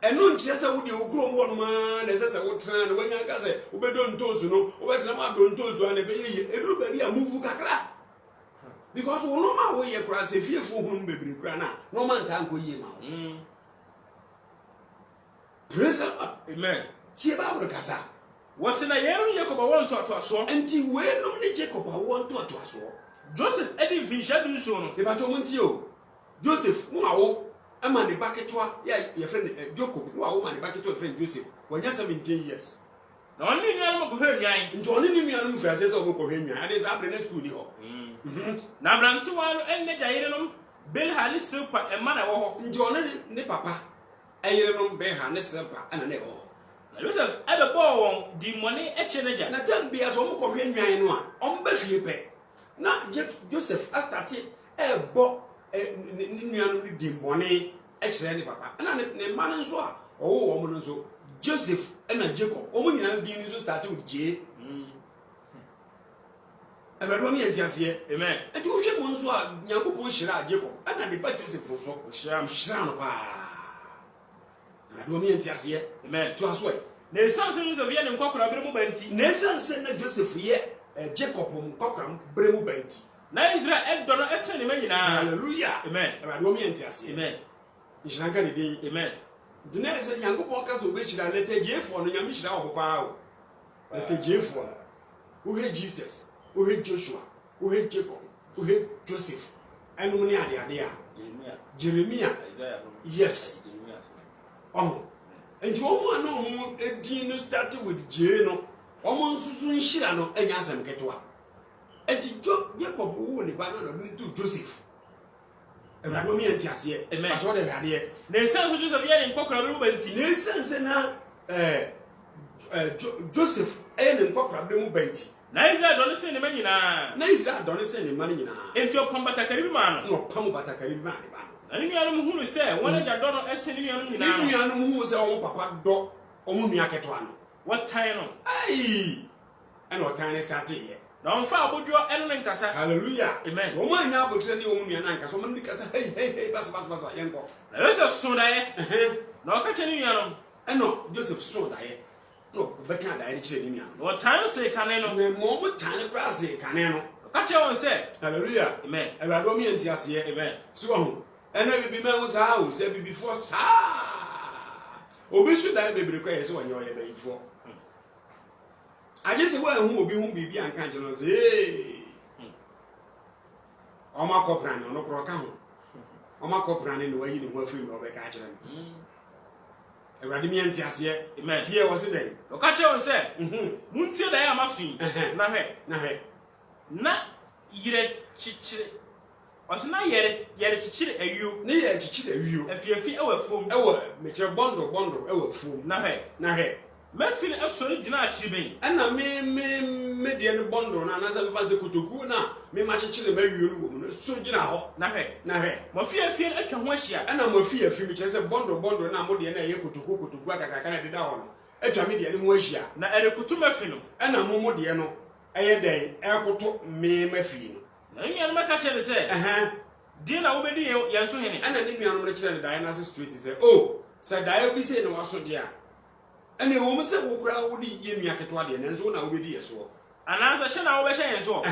[SPEAKER 1] ɛno nkyerɛ sɛ wode okuro mo no ma na sɛ sɛ wotra na wanya ka sɛ wobedo ntozu no wobɛtena ma do ntozu a na bɛyɛ ye eduru ba bi a move kakra because wo no ma wo ye kura sɛ fiefo hunu bebre kura na no ma nta nko yie ma wo praise God
[SPEAKER 2] amen
[SPEAKER 1] tie ba wo kasa
[SPEAKER 2] wɔse na yɛnom Jacob wɔ ntoatoa so
[SPEAKER 1] enti wenom ne Jacob wɔ ntoatoa so
[SPEAKER 2] Joseph edi vinhyɛ du nsuo no
[SPEAKER 1] mebato mo ntie o Joseph mo awo ama ne baketwa ye friend Jacob mo awo ma ne baketwa friend Joseph wanya 17 years
[SPEAKER 2] na ɔne ne nuanom kɔhwɛ nwan
[SPEAKER 1] nti ɔne ne nuanom fi ase sɛ ɔbɛkɔhwɛ nwan ade sɛ abrɛ na school ni hɔ
[SPEAKER 2] na abrantewa no ɛne gya yerenom Bilha ne Silpa ɛma na ɛwɔ hɔ
[SPEAKER 1] nti ɔne ne papa ɛyerenom Bilha ne Silpa ana na ɛwɔ hɔ
[SPEAKER 2] Joseph ebe bo di money echeneja.
[SPEAKER 1] Na tam bia so mo kohwe nwan no a omba fie pe. Na Joseph astati bo nnuanu di money echere ni papa. Na ne man nso a owo wo mo nso Joseph and Jacob. Omo nyina di nso start with J. Everyone me entiase.
[SPEAKER 2] Amen.
[SPEAKER 1] And you hwe mo nso a Nyankopon hira Jacob. Ana de ba Joseph so hira no pa. Everyone me entiase.
[SPEAKER 2] Amen.
[SPEAKER 1] To aso e.
[SPEAKER 2] Na esanse Joseph ye ne nkokora bere mu banti.
[SPEAKER 1] Na esanse na Joseph ye Jacob nkokora bere mu banti.
[SPEAKER 2] Na Israel edo no ese ne manyina.
[SPEAKER 1] Hallelujah.
[SPEAKER 2] Amen.
[SPEAKER 1] Everyone me entiase.
[SPEAKER 2] Amen.
[SPEAKER 1] Nshiranga ni din.
[SPEAKER 2] Amen.
[SPEAKER 1] Dina ese Nyankopon ka so be hira lete J4 no nyame hira obopa o. Lete J4. Who hate Jesus? Who hate Joshua? Who hate Jacob? Who hate Joseph? And who near the Jeremiah.
[SPEAKER 2] Isaiah.
[SPEAKER 1] Yes.
[SPEAKER 2] Jeremiah.
[SPEAKER 1] Oh. And you want no more a dean started with J no. Almost soon shirano and yasam get one. And Jacob who only banana to Joseph. And I don't mean to say,
[SPEAKER 2] Amen.
[SPEAKER 1] But what they had here.
[SPEAKER 2] The sons of Joseph ye ne nkokora bere mu banti.
[SPEAKER 1] Listen, Joseph and Cockra Blue Benty.
[SPEAKER 2] Na Israel don se ne manyina.
[SPEAKER 1] Na Israel don't send him money na.
[SPEAKER 2] Enti okombata karibi ma no.
[SPEAKER 1] No pamu batakari ba ne ba.
[SPEAKER 2] Na ni nuanu hunu se wona ja do no ese ni nuanu nyina.
[SPEAKER 1] Ni nuanu hu se o papa do o mu nua keto ano.
[SPEAKER 2] What time no?
[SPEAKER 1] Ai. And what time start here.
[SPEAKER 2] Na onfa abodwo eno ne nkasa.
[SPEAKER 1] Hallelujah.
[SPEAKER 2] Amen.
[SPEAKER 1] O ma nya abotre ni o mu nua na nkasa o mu nkasa hey bas yenko.
[SPEAKER 2] Na Joseph so dae. Na okache ni nuanu.
[SPEAKER 1] Eno Joseph so dae. No beka dae ni kire ni nuanu.
[SPEAKER 2] What time say kane no?
[SPEAKER 1] Na mo mo tane grass kane no.
[SPEAKER 2] Okache won say.
[SPEAKER 1] Hallelujah.
[SPEAKER 2] Amen.
[SPEAKER 1] Ewado mi enti ase.
[SPEAKER 2] Amen.
[SPEAKER 1] So ho. Ena bibi ma wo sa ho se bibi fo sa. Obi su dae bebre kwa yese wonye oye bayifo. Aje se wa hu obi hu bibi anka nje no se Oma kopran no kro ka ho. Oma kopran no wayi ni ho afiri no be ka akere no. Ewade mi enti ase.
[SPEAKER 2] Amen.
[SPEAKER 1] Tie wo se den.
[SPEAKER 2] Okache won say. Muntie dae amasu. Na hwe. Na yire chichire. Osina yere chichire ayu.
[SPEAKER 1] Ne ye chichire ayu.
[SPEAKER 2] Afiefi ewafom.
[SPEAKER 1] Ewo me kire bondo ewafom.
[SPEAKER 2] Na hwe. Mefin esori gina achiri ben.
[SPEAKER 1] Ana me de ne bondo na na se fa se kotoku na me ma chichire ma ayu no wo no so gina ho. Na hwe.
[SPEAKER 2] Mo fiefie atwa ho ahia.
[SPEAKER 1] Ana mo fiefie me kire se bondo na mo de na ye kotoku akakaka na de da ho no. Atwa me de ne ho ahia.
[SPEAKER 2] Na erekutu mafi no.
[SPEAKER 1] Ana mo de no eye den ekoto me mafi no.
[SPEAKER 2] Na nnuanu maka chere se. Di na wo bedi ye so hene.
[SPEAKER 1] Ana ne nnuanu no chere da na street se oh se da bi se ne waso de a. Ana wo mo se wo kura wo di ye nua keto ade na nso na wo bedi ye so.
[SPEAKER 2] Ana se na wo be hye ye so.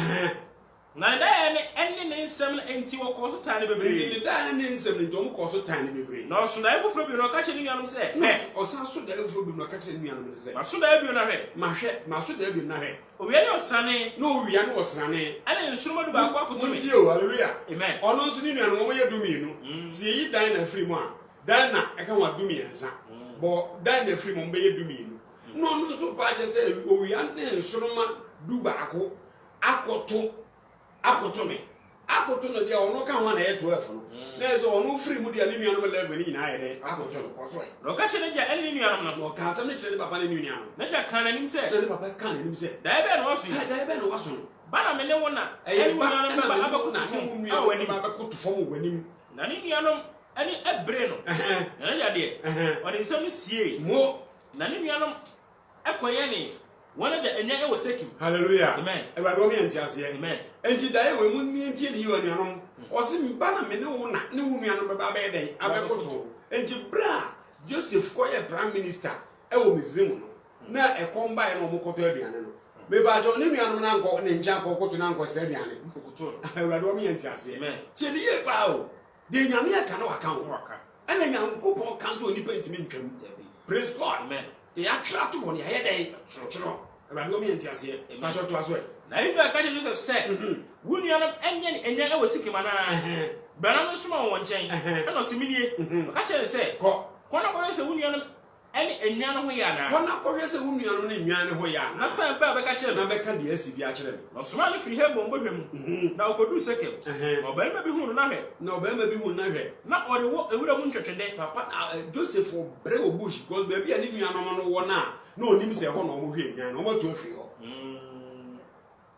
[SPEAKER 2] Na da ye ne enne ne nsem enti wo ko so tane bebre.
[SPEAKER 1] Enti da ne nsem ne ntom ko so tane bebre.
[SPEAKER 2] Na so da efofro bi no ka chere nnuanu se.
[SPEAKER 1] O sa so da efofro bi no ka chere nnuanu se.
[SPEAKER 2] Ma so da bi na hwe.
[SPEAKER 1] Ma so da bi na hwe.
[SPEAKER 2] Owie ne osane.
[SPEAKER 1] No owie ne osane.
[SPEAKER 2] Ana nsuruma du ba kwa kotumi.
[SPEAKER 1] Nti o hallelujah.
[SPEAKER 2] Amen.
[SPEAKER 1] Ono nso ni nnuanu mo ye dumienu. Ti yi dan na free mu a. Dan na e ka wa dumiensa. Bo dan na free mu be ye dumienu. No no nso pa che se owie ne nsuruma du ba ako akoto me. Akoto no dia ono ka ho na ye 12 no. Na eso ono free mu dia ne nnuanu mo 11 ni na ye de akoto no ko so e.
[SPEAKER 2] No ka chere ja enne nnuanu no.
[SPEAKER 1] No ka sa me chere papa ne nnuanu.
[SPEAKER 2] Na ja kan anim se.
[SPEAKER 1] Na papa kan anim se.
[SPEAKER 2] Da ebe no waso.
[SPEAKER 1] Da ebe no waso.
[SPEAKER 2] Bana me ne wona.
[SPEAKER 1] Eye ba
[SPEAKER 2] nnuanu ba abakoto
[SPEAKER 1] na
[SPEAKER 2] fom.
[SPEAKER 1] a wani ba abakoto fom wanim.
[SPEAKER 2] Na ne nnuanu ani ebre no. Na ja de. Oni nsem sie.
[SPEAKER 1] Mo
[SPEAKER 2] na ne nnuanu ekoye ne wona da enya e wosekim.
[SPEAKER 1] Hallelujah.
[SPEAKER 2] Amen.
[SPEAKER 1] Ewado mi entiase.
[SPEAKER 2] Amen.
[SPEAKER 1] Enti da we mu mi entie ni yo nuanom. Osi mba na me ne wo na ne wo nuanom beba be den abekoto. Enti bra Joseph ko ye prime minister e wo Misrim no. Na e komba e no mo koto aduane no. Me ba jo ne nuanom na nko ne nja ko koto na nko se aduane.
[SPEAKER 2] Kokoto.
[SPEAKER 1] Ewado mi entiase.
[SPEAKER 2] Amen.
[SPEAKER 1] Tie ni ye ba o. De nyame aka na waka wo.
[SPEAKER 2] Waka.
[SPEAKER 1] Ana nyankopon kan so nipa ntimi ntwam. Praise God.
[SPEAKER 2] Amen.
[SPEAKER 1] They are trapped to one here day. Chiro. Ewado mi entiase. Ma cho to aso e.
[SPEAKER 2] Na Israel ka Joseph said, "Wunu ya no enya e wosikima na. Bana no suma won nchen. E no siminie. Ka chere say,
[SPEAKER 1] Ko
[SPEAKER 2] na ko se wunu ya no Any enyan ho ya na.
[SPEAKER 1] Kona kohwe se wo nuano ne nwan ne ho ya
[SPEAKER 2] Na san ba beka kire
[SPEAKER 1] na beka de asi bi a kire me.
[SPEAKER 2] No soma no fi he bombo hwem. Na okodu sekem. Oba ma bi hu na hwe.
[SPEAKER 1] Na oba ma bi hu na hwe.
[SPEAKER 2] Na ore wo ewura mu ntwetwede.
[SPEAKER 1] Papa Joseph bre obush because be bia ne nuano no wo na onim se ho na o hwe nwan na o ma to afiri ho.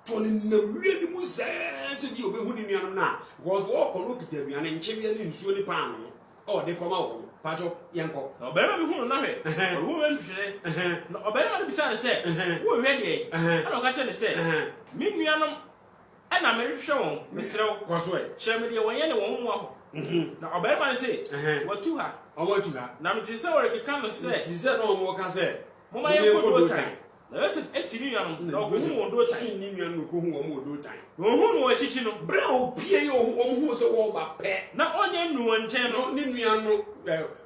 [SPEAKER 1] Tony na wure ni mu se bi obehu ni nuano na because wo ko no kita aduane nche bia ni nsuo ni pan no. Oh, they come out. Pacho, yanko.
[SPEAKER 2] No, better be who na he. Or woman today. No, better be sad say. Who ready? I don't catch any say. Me nuanom and I'm very sure. Mr.
[SPEAKER 1] Cosway.
[SPEAKER 2] Share me the way anyone walk. Now, better say. What to her?
[SPEAKER 1] Or what to her?
[SPEAKER 2] Now, it is so I can say.
[SPEAKER 1] She said, no more can say.
[SPEAKER 2] Mama, you go time. There's 18 young. No, who won't do time.
[SPEAKER 1] Who won't do time.
[SPEAKER 2] No, who know a chicken.
[SPEAKER 1] Bro, P.A. who's a war pet.
[SPEAKER 2] Not only no one channel.
[SPEAKER 1] Niano,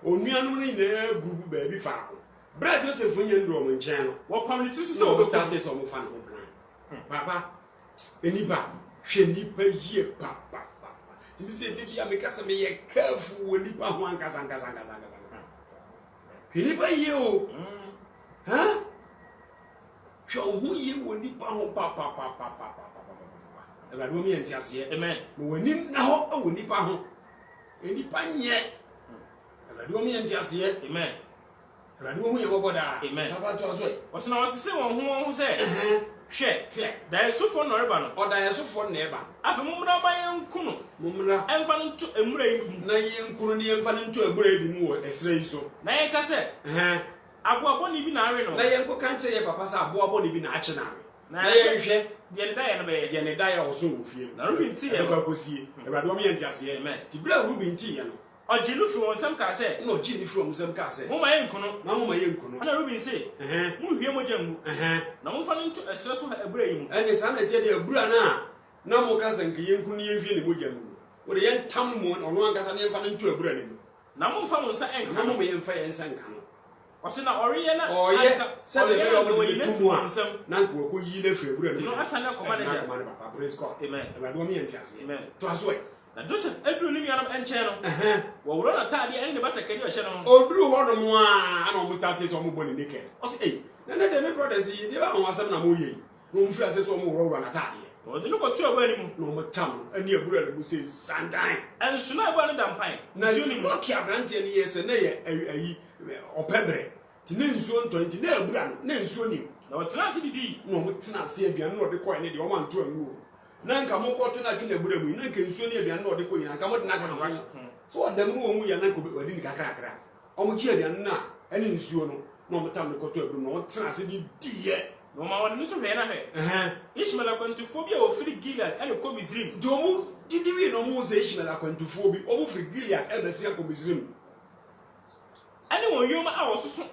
[SPEAKER 1] or Niano in a group baby farm. Brad Joseph Union Roman channel.
[SPEAKER 2] What politics
[SPEAKER 1] so started some fun. Papa, Eniba, Shenipa ye papa. You say, did you make us a careful when you put one Kazanga? Eniba you, huh? Show who you when you put papa. And I don't mean to say, amen. When you now, oh, when you put home, any pan yet. And I don't mean to say, amen. And I don't mean about that, amen. Papa to us, what's not to say one who said, share, there is so for no ribbon, or there is so for never. After Mumra by young Kuno, Mumra, and fan to a brave, Nayan Kuni and fan to a brave more, a stray so. Nayaka said, I will only be narrow. Nayanko can't say, Papa, I will only be natural. Nayan, Yenedaya or so, Ruby tea, I will see, and Radomian Tia, man, to blow Ruby tea. Or Jinu from some cassette, no Jimmy from some cassette. Oh, my uncle, no, my uncle, and Ruby say, move here, Mojamu, no fun to a source of a brain, and the son said, a brana, no more cousin, Yankuni, and Mojamu, or the young town moon or one cousin, and fun into a brain. No more fun was and come away and fire and sang. Was in Oriana or yet, said the way you do some Nanko, who ye live for no, as I know, Commander, praise God, amen, and Radomian Tia, amen, to us way. Na Joseph Edwin and channel. Well, run a tidy and the better career channel. Oh, Drew one and almost started some money naked. I say, none of them brothers, they are on some Namuye. No flashes or more on a tidy. Or the look at your wedding, no more town, and your brother who says Sandine. And soon I want a damn pine. Now you look here, Branty years and a or Pebre. Tinin soon 20 nail brand, name soon. No, it's not CD. No, it's not see if you are not the coin, you want to a rule. Nanka mo ko to na tune burebu na nke nsuo ne aduane na ode ko yin anka mo de na ka no so odam no wo ya na ko odi ni kakra o mo ji aduane na ene nsuo no na o metam ne ko to abu no tena se di die no ma won so hwe na hwe Ishmael akwantufo bi a ofiri Gilead ene ko Misrim do mu didi wi no mu se Ishmael akwantufo bi o mu firi Gilead ebe se ko Misrim ene won yoma a wososo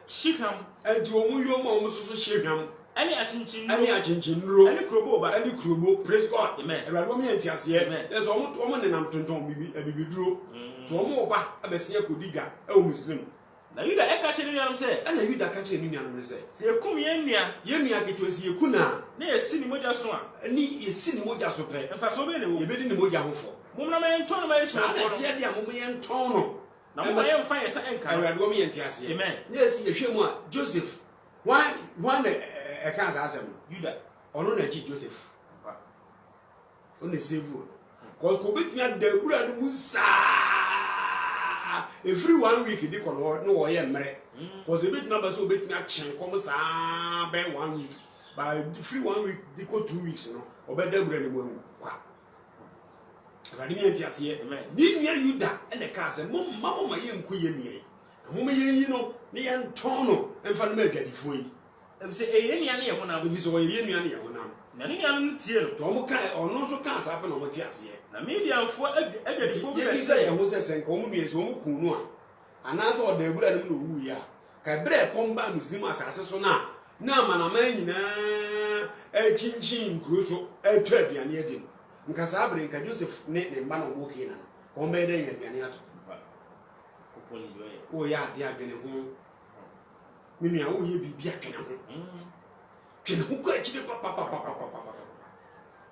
[SPEAKER 1] Shiham enti o mu yoma o mu soso Shiham any achinchin ro any krobo praise God amen e rado mi entiase e there's omo ne nam tonton bibi duro to omo ba abesia kodiga e o muslim na yuda e ka cheni nuanum se na yuda ka cheni nuanum se se ekum ye nua keto se ekuna na yesi ni moja so a ni yesi ni moja so pe emfa so be ne wo ye bedi ni moja hofo mumna ma yenton ma yesu fo no tie dia mum yenton no na mo ye mfa yesa enka e rado mi entiase amen yes ye hwemu a Joseph one a cancer asem Judah ono na ji Joseph on the save cause ko betnya da bura no musa every 1 week dey kono no wo ye mmere cause betnya ba so betnya chen kom sa be 1 week by free 1 week dey ko 2 weeks no obeda bura no mu kwa abadi mi entiase ni nia Judah ene ka asem mama ye nko ye mie mama ye yi no ni ye ntono emfa no ma gadifo yi say e nia na ye honam bi so ye nia na ye honam na ni nia no tie no to mo kai ono so ka asa pe no mo tie ase na media fo adwadifo bi say ye ho se sen ko mo nue so mo kun no a ana so oda ebura no wu ya ka bre komba muzim asase so na manama nyina e chinchin kruso e twa aduane edi nka sa abre nka Joseph ne mba no wo kina ko mba ede nya aduane ato koponi yo o ya ade adwene ho mimi a wo ye bibia twene ho twene ho ko akide papa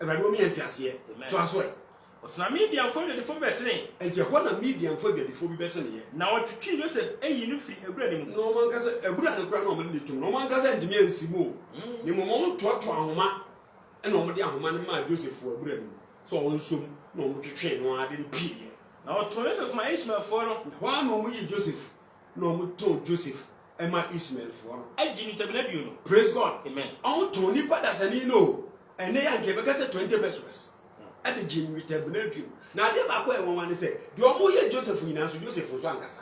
[SPEAKER 1] e ba do mi anti ase to aso e
[SPEAKER 2] Osna media for the phone besene.
[SPEAKER 1] And the one medium for the before we bessen here.
[SPEAKER 2] Now what to Joseph you free a bread.
[SPEAKER 1] No man can say a brother grandmama to no man can say to me and Simo. The moment to Homa and nobody a woman my Joseph for a bread. So on soon, no to train one I didn't pee.
[SPEAKER 2] Now toys of my Ishmael for
[SPEAKER 1] one moment Joseph, no told Joseph and my Ishmael for.
[SPEAKER 2] I didn't you know.
[SPEAKER 1] Praise God.
[SPEAKER 2] Amen.
[SPEAKER 1] Oh, Tony Padasani, and they are given us 20 pesos. At the gym with a benefit. Now, they are going one say, do you know Joseph in answer Joseph was one cassa?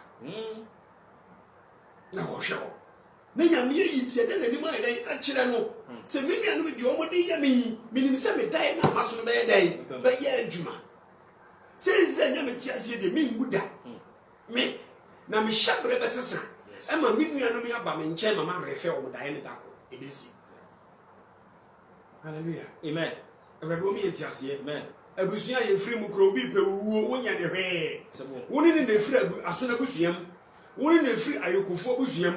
[SPEAKER 1] Now, show. Naya me eat then any mind, actually, no. Say, maybe I know you already me, meaning some die and muscle day, but yeah, Juma. Says the Yamitias, the mean Buddha. Me, now me sharp rebesses. I'm a million about me, Chema, refer on the end of it is. Hallelujah. Amen. Redomi entiasie amen abusua ye free mu kro bi pe wuo wonya de hwe woni ne na free asona busuam woni ne free ayokofo busuam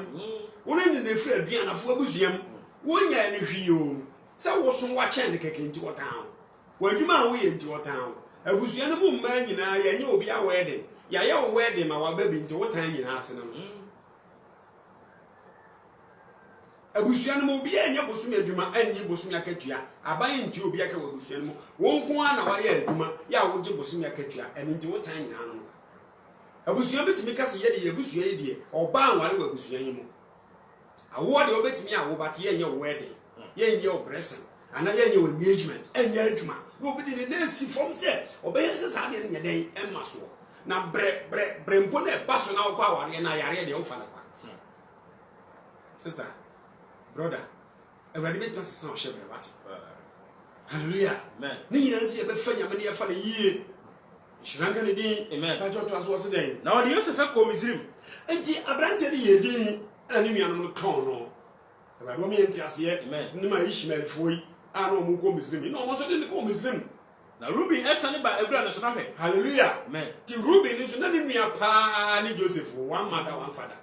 [SPEAKER 1] woni ne na free aduanafo busuam wonya ne hwi o se wo so wa chen de keke nti wotan wadwuma wo ye nti wotan abusua no mu mma nyina ye nya obi a wedding ya ye wo wedding ma wa baby nti wotan nyina ase no abusuan mo obi anya bosumi adwuma anyi bosumi akatua aban nti obi aka abusuan mo won ko ana wa ya adwuma ya woge bosumi akatua eni nti wotan nyina no abusuan betimi kase ye de abusuan ye de oba anware wa abusuan yi mo awo de obetimi awo bate ye nya wedding ye nya operation ana ye nya engagement enya adwuma no obi de na si from se obeye se sa de nya den emma so na bre mpo na baso na wo kwa aware na yare de wo fa na kwa sister brother, everybody make us sound share what? Hallelujah. Amen. Ni yansi ebe fanya mani ya fana yie. Shiranga ni din. Amen. Ka jo to aso se den. Na odi Joseph ko Misrim. Enti abrante ni ye din ana ni mianu no ton no. Everybody mi enti ase. Amen. Ni ma Ishmael foi. Ana mo ko Misrim. No mo so den ko Misrim. Na Ruben esa ni ba ebra no so na hwe. Hallelujah. Amen. Ti Ruben ni so na ni nua pa ni Joseph one mother one father.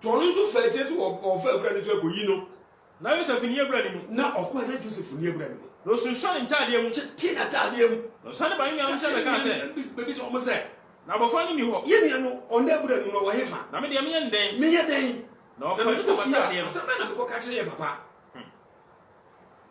[SPEAKER 1] Tonu so fa chese wo fa ebra ni so ko yi no. Na Joseph ni ebra ni mu. Na okwa na Joseph ni ebra ni mu. No so so ni ntade mu. Ti na tade mu. No so na ba ni am chebe ka se. Baby so mo se. Na bo fa ni ho. Ye mi no on na ebra ni no wo hefa. Na me de me yen den. Me yen den. Na fa ni so tade mu. Sa na me ko ka kire papa.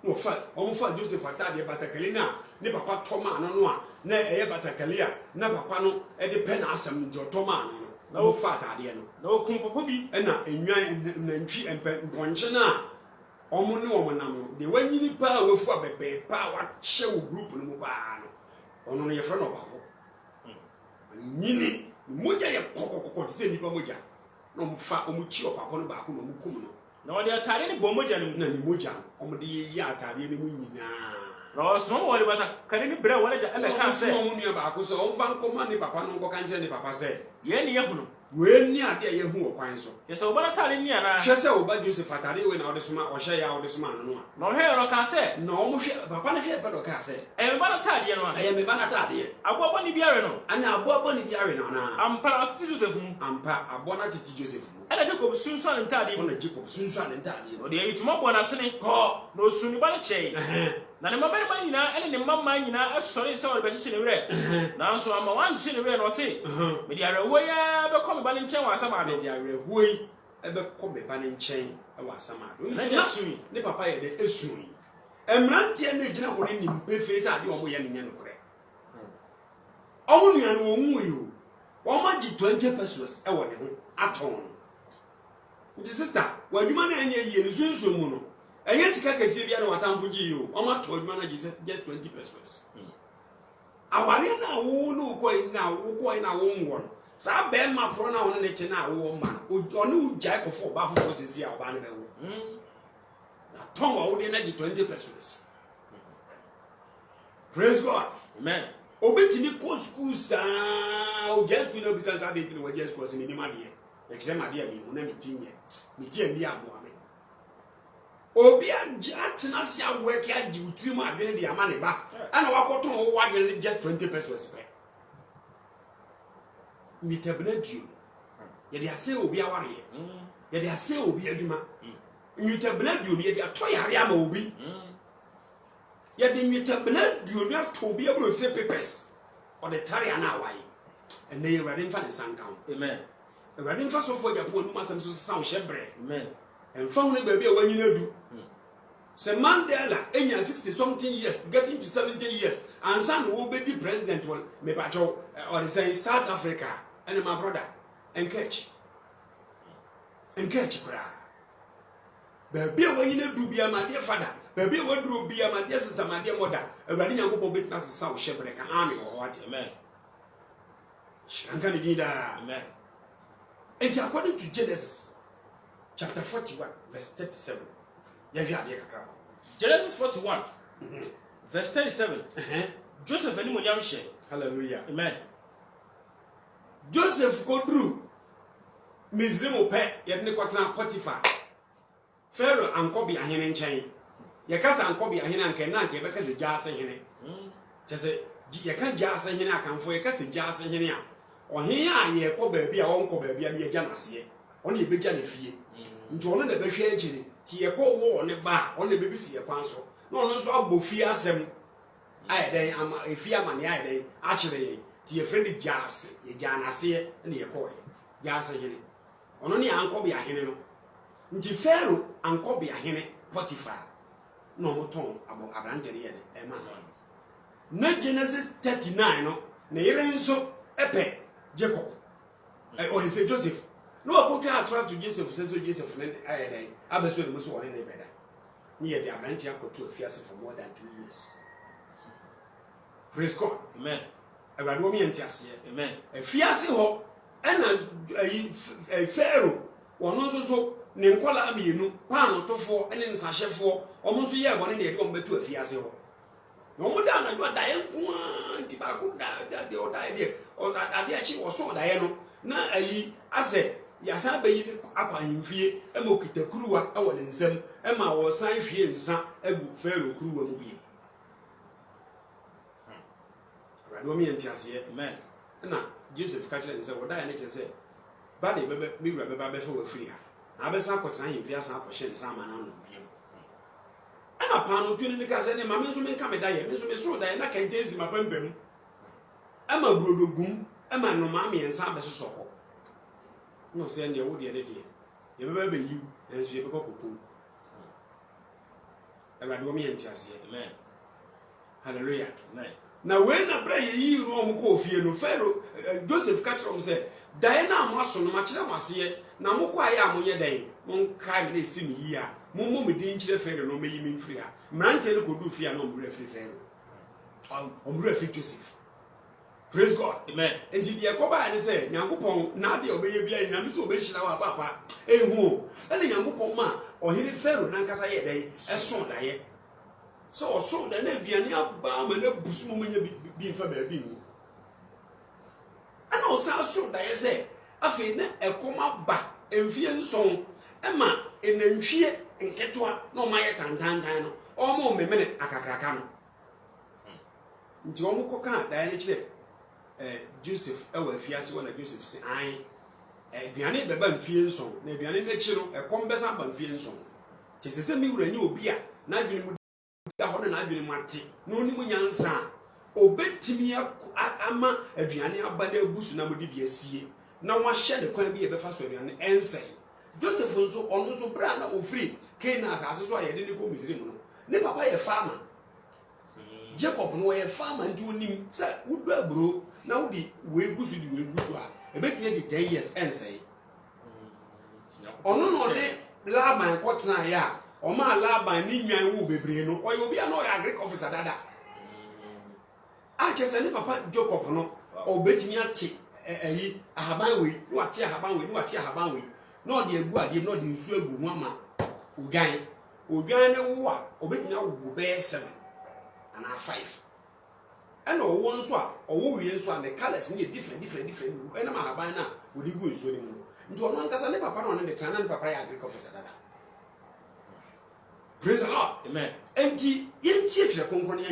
[SPEAKER 1] No fa, o mo fa Joseph atade batakali na ni papa toma no no a na eye batakali a na papa no e de pen asem nti toma no. Na wo fa atade no. Na wo kun papa bi e na enwan na ntwi emponche na omo ne omo nam de wanyini pa wafu abebe pa wa hye wo group no mu pa no ono no ye fra no bako nyini moja ye kokokoko se nipa moja no mfa omu chi opako no bako no mu kum no na wo de atade ne bo moja no na ni moja omo de ye atade ne mu nyina na so mo wale bata kare ni bra wale ja ebe kan se mo nua bako so o mfa nkoma ni papa no nko kan kire ni papa se ye ni ye hunu we ni ade ye hu okwan so ye se oba tare ni ana hwe se oba Joseph atare we na odesoma ohye ya odesoma no no no hwe ro ka se no mo hwe papa na hwe bedo ka se e me ba na tade no ana e me ba na tade abobo ni biare no ana abobo ni biare no na ampa atiti Joseph mu ampa abo na titi Joseph mu ana Jacob sunsu an tade mu na Jacob sunsu an tade no de yituma bo na sene ko no suni ba na chei na ne mabere ba nyina ene ne mamma nyina asori se wo be chichi ne were na so ama wan chichi ne were no se me di arewo ya be ko me ba ne nchen wa asama do di arewo yi e be ko me ba ne nchen wa asama do ne papa ye de esui emrante na gina ho ne nimpe fe se ade o mo ye ne nya no kore o mo nua no wo nwu yi o ma gi 20 pesos e wo ne ho aton nti sister wadwuma na anya yi ne sunsun mu no enye sika kese bia na watamfo gi yo o ma to adwuma na just 20 pesos aware na wo no ko na wo nwo sa be ma pro na wo ne te na wo ma o ne ujai ko fo ba fo sisi a ba ne be wo na ton wo de na gi 20 pesos praise God amen obetimi ko school sa o just be no business ade ti wo just ko se ni ma de e kse ma de mi ho na mi tinye mi tie ndi amo obi atena se awake ya duty mu adwene de ama ne ba ana wakoto wo wadwene just 20 pesos pe mi tabna dio ye de ase obi aware ye de ase obi adwuma mi tabna dio ye de ato yare ama obi ye de mi tabna dio mi ato obi abro tse papers or the Taria now, why? And they were in front of San Count.
[SPEAKER 2] Amen.
[SPEAKER 1] The wedding first of all, your poor must sound shepherd.
[SPEAKER 2] Amen.
[SPEAKER 1] And found a baby when you do. Say Mandela, in your 60-something years, getting to 70 years, and son will be the president, will maybe or they say South Africa, and my brother, and catch. Baby, when you do be my dear father, baby, when you be my dear sister, my dear mother, a wedding you go bit not the South shepherd, an army or what? Amen. Shankani did that. Amen. And according to Genesis chapter 41, verse 37.
[SPEAKER 2] Genesis 41, verse 37. Joseph and Munyamshe.
[SPEAKER 1] Hallelujah.
[SPEAKER 2] Amen.
[SPEAKER 1] Joseph go through Mizrimo pet, yet Nicotan Potiphar. Pharaoh and Kobe a hen in chain. Yakasa and Kobe a hen and Kenanke because the jas in it. Just say, you can't just say, I can for a case of jas in here. Or here, ye Kobe be a uncle baby and ye Janasie. Only big Janny fee. Into one of the Beshagini. Tia call war on the bar on the BBC a pencil. No, no, so I'll fear some. I then am a fear money. I then actually, Tia friendly jazz, a janasia, and your boy. Jazz a henny. On only uncle be a henny. Until Pharaoh uncle be a henny, Potiphar. No more tone about Abrantania, a man. No Genesis 39, no, Nerenso, Epe, Jacob. I only say Joseph. No, I could try to Joseph, says Joseph, and I was doing most one in a better. Near the Abrantia could to a fiasco for more than 2 years. Praise God. Amen. I got women and Tiasia. Amen. A fiasco and a Pharaoh, one also so, Ninkola Aminu, Pano to 4, and in Sasha 4, almost a year one in the room to a fiasco. No more down, I got Diane, Tibaco, that the old idea, or that idea she was so Diano. Now, I said, Yasa be akwa himfie emokita kuruwa e won nsem ema wo san hwie nsa agu Pharaoh kuruwa mu bi. Rado mi entiase. Amen. Na Joseph ka kire nse wo da ya ne che se ba de bebe mi wura beba be fa wa firi ha. Na be san akotan himfie asan akɔhye nsa ma na no bi. Ana pa no tuni ni ka se ne ma me nso me nka me da ye me nso me so da ye na kantensi ma pambam. Ama brodogum ama no ma me nsa be sosoko. No, say, and the wood, the idea. You remember you, as you have a cocoon. And I do me and Tiasia. Amen. Hallelujah. Amen. Now, when I pray you, no fear no Pharaoh, Joseph Catchum said, Diana Muscle, no much Masia, Namuka am on your day, Mon kindly see me here. Mumu didn't Pharaoh, no may mean free. Mantel could do fear no referee Pharaoh. Referee Joseph. Praise God. Amen. And did Yakoba and say, Yankupon, Nadia obey be and so be our papa. Eh, who? And the Yankupon ma, or he Pharaoh, Nankasa day, as soon as so the Nebian Yabam and the Busmum being for baby. And also, so that I say, I feel a coma back and fear song, Emma, in the cheer and Ketua, no my tantano, or more minute a cacracano. Jomo Coca, Diana. Joseph, fiasi one Joseph say, I, Biane Beba Fienson, Nebiane Chino, a conversant by Fienson. Tis a new renew beer, Nagin would have not been Marty, no Nimunyansa, obey Timia Ama, a Viane Abade Bush Namudi be a sea. Now one shed the coin be a fast and say, Joseph also almost brand or free, Canas as I didn't go with him. Never buy a farmer. Jacob no a farmer and 2 him, sir, would bro. Now the way goes to the way goes a bit nearly 10 years and say, oh no, they lab my cotton, ya, or my lab by Nina will be brain, or you'll be an agric officer. Dada. I just send papa Jacob no, or betting your tea, a habanwe, no tea habanwe, no tea habanwe, no dear good, dear not in Swell Mama, Ugan, Ugan, or betting out bear 7 and 5. And no one swap, or we and the colors need different. And I'm a banana would you go swimming into a man because I never put on the China Papa Agric officer. Praise the Lord. Amen. Empty, teacher, company.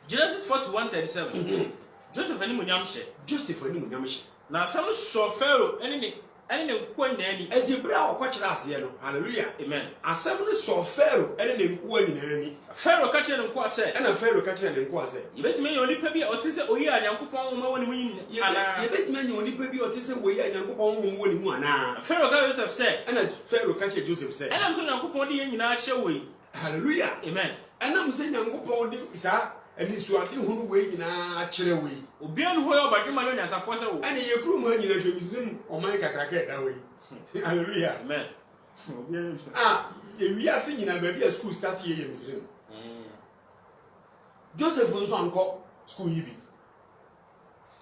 [SPEAKER 2] Genesis 41:37. Joseph and Munyamshe.
[SPEAKER 1] Joseph and Munyamshe.
[SPEAKER 2] Now some saw Pharaoh, any ɛne ne nko nyinaa
[SPEAKER 1] enti bra okɔkyerɛ ase no hallelujah
[SPEAKER 2] amen
[SPEAKER 1] asɛm ne so Pharaoh ɛne ne nko nyinaa ni
[SPEAKER 2] Pharaoh ka kyerɛ ne nko sɛ
[SPEAKER 1] ɛna Pharaoh ka kyerɛ ne nko sɛ
[SPEAKER 2] yɛbɛtumi yɛ onipa bi a ɔte sɛ oyi a Nyankopɔn nwoma wɔ ne mu ana
[SPEAKER 1] yɛbɛtumi yɛ onipa bi a ɔte sɛ oyi a Nyankopɔn nwoma wɔ ne mu ana
[SPEAKER 2] Pharaoh ka Joseph sɛ
[SPEAKER 1] ɛna Pharaoh ka kyerɛ Joseph sɛ
[SPEAKER 2] ɛnam sɛ Nyankopɔn de yɛn nyinaa akyerɛ wɔ yi
[SPEAKER 1] hallelujah
[SPEAKER 2] amen
[SPEAKER 1] ɛnam sɛ Nyankopɔn de saa anisuade hunu wei nyinaa akyerɛ wei
[SPEAKER 2] obiara no hɔ yɛ ɔbadwuma no nyansafoɔ sɛ wo
[SPEAKER 1] ɛne yɛ kurom ha nyina hwɛ Misraim ɔman kakraka ɛda wei hallelujah
[SPEAKER 2] amen
[SPEAKER 1] yɛwiase nyina baabi a school start yɛ Misraim Joseph nso ankɔ school yi bi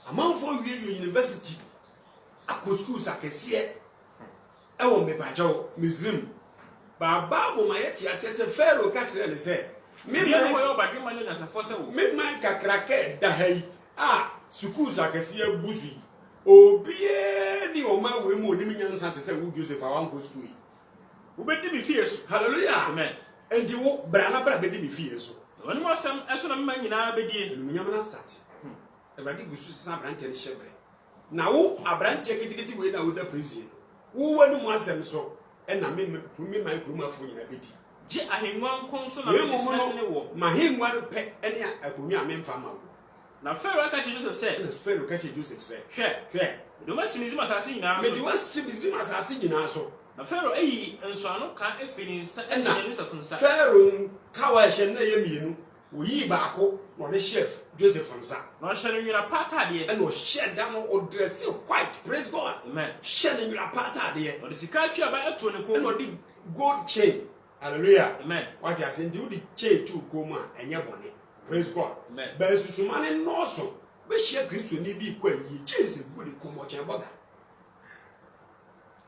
[SPEAKER 1] amanfoɔ wie yɛ university akɔ schools akɛseɛ ɛwɔ mepagyaw Misraim baaba bɔ ma yɛte aseɛ sɛ Pharaoh ka kyerɛ ne sɛ
[SPEAKER 2] obiara no hɔ yɛ ɔbadwuma no nyansafoɔ sɛ wo
[SPEAKER 1] memman kakraka ɛda ha yi a schools akɛseɛ busu yi obiara ni ɔma wei mu onim nyansa te sɛ wo Joseph a wankɔ school yi
[SPEAKER 2] wobɛdi me fie so
[SPEAKER 1] hallelujah
[SPEAKER 2] amen
[SPEAKER 1] enti wo bra na bra bɛdi me fie so
[SPEAKER 2] ɔne mo asɛm ɛso na mema nyinaa bɛdie
[SPEAKER 1] nyam na start Awurade gu so sesa abrante ne hyɛ brɛ na wo abrante kitikiti wei na wo da prison wo wani mu asɛm so ɛna me man kurumafo nyina bɛdi
[SPEAKER 2] gye ahengua nko nso na business ne wɔ
[SPEAKER 1] ma hengua no pɛ ɛne akonwa a memfa ma wo
[SPEAKER 2] na Pharaoh aka kyerɛ Joseph sɛ
[SPEAKER 1] ɛna Pharaoh ka kyerɛ Joseph sɛ
[SPEAKER 2] hwɛ de ma simizi asase nyinaa so
[SPEAKER 1] me de wasi Misraim asase nyinaa so
[SPEAKER 2] na Pharaoh ayi nsoano ka efi ne nsa ɛhyɛ ne safo nsa
[SPEAKER 1] Pharaoh kawa ɛhyɛ na yɛ mienu oyi baako na ɔde chef Joseph nsa
[SPEAKER 2] na ɔhyɛ ne nwera pa ataadeɛ
[SPEAKER 1] ɛna ɔhyɛ da no ɔdresse white praise God
[SPEAKER 2] amen
[SPEAKER 1] hyɛ ne nwera pa ataadeɛ
[SPEAKER 2] ɔde sika atwi aba ɛto ne kɔn
[SPEAKER 1] ɛna ɔde gold chain hallelujah
[SPEAKER 2] amen
[SPEAKER 1] wate ase nti wode chain tu kɔn mu a ɛnyɛ bɔne praise God
[SPEAKER 2] amen
[SPEAKER 1] bɛsusuma ne nɔɔso bɛhyia kristoni bi kɔ ayi chain sɛ gu de kɔn ɔkyɛn bɔga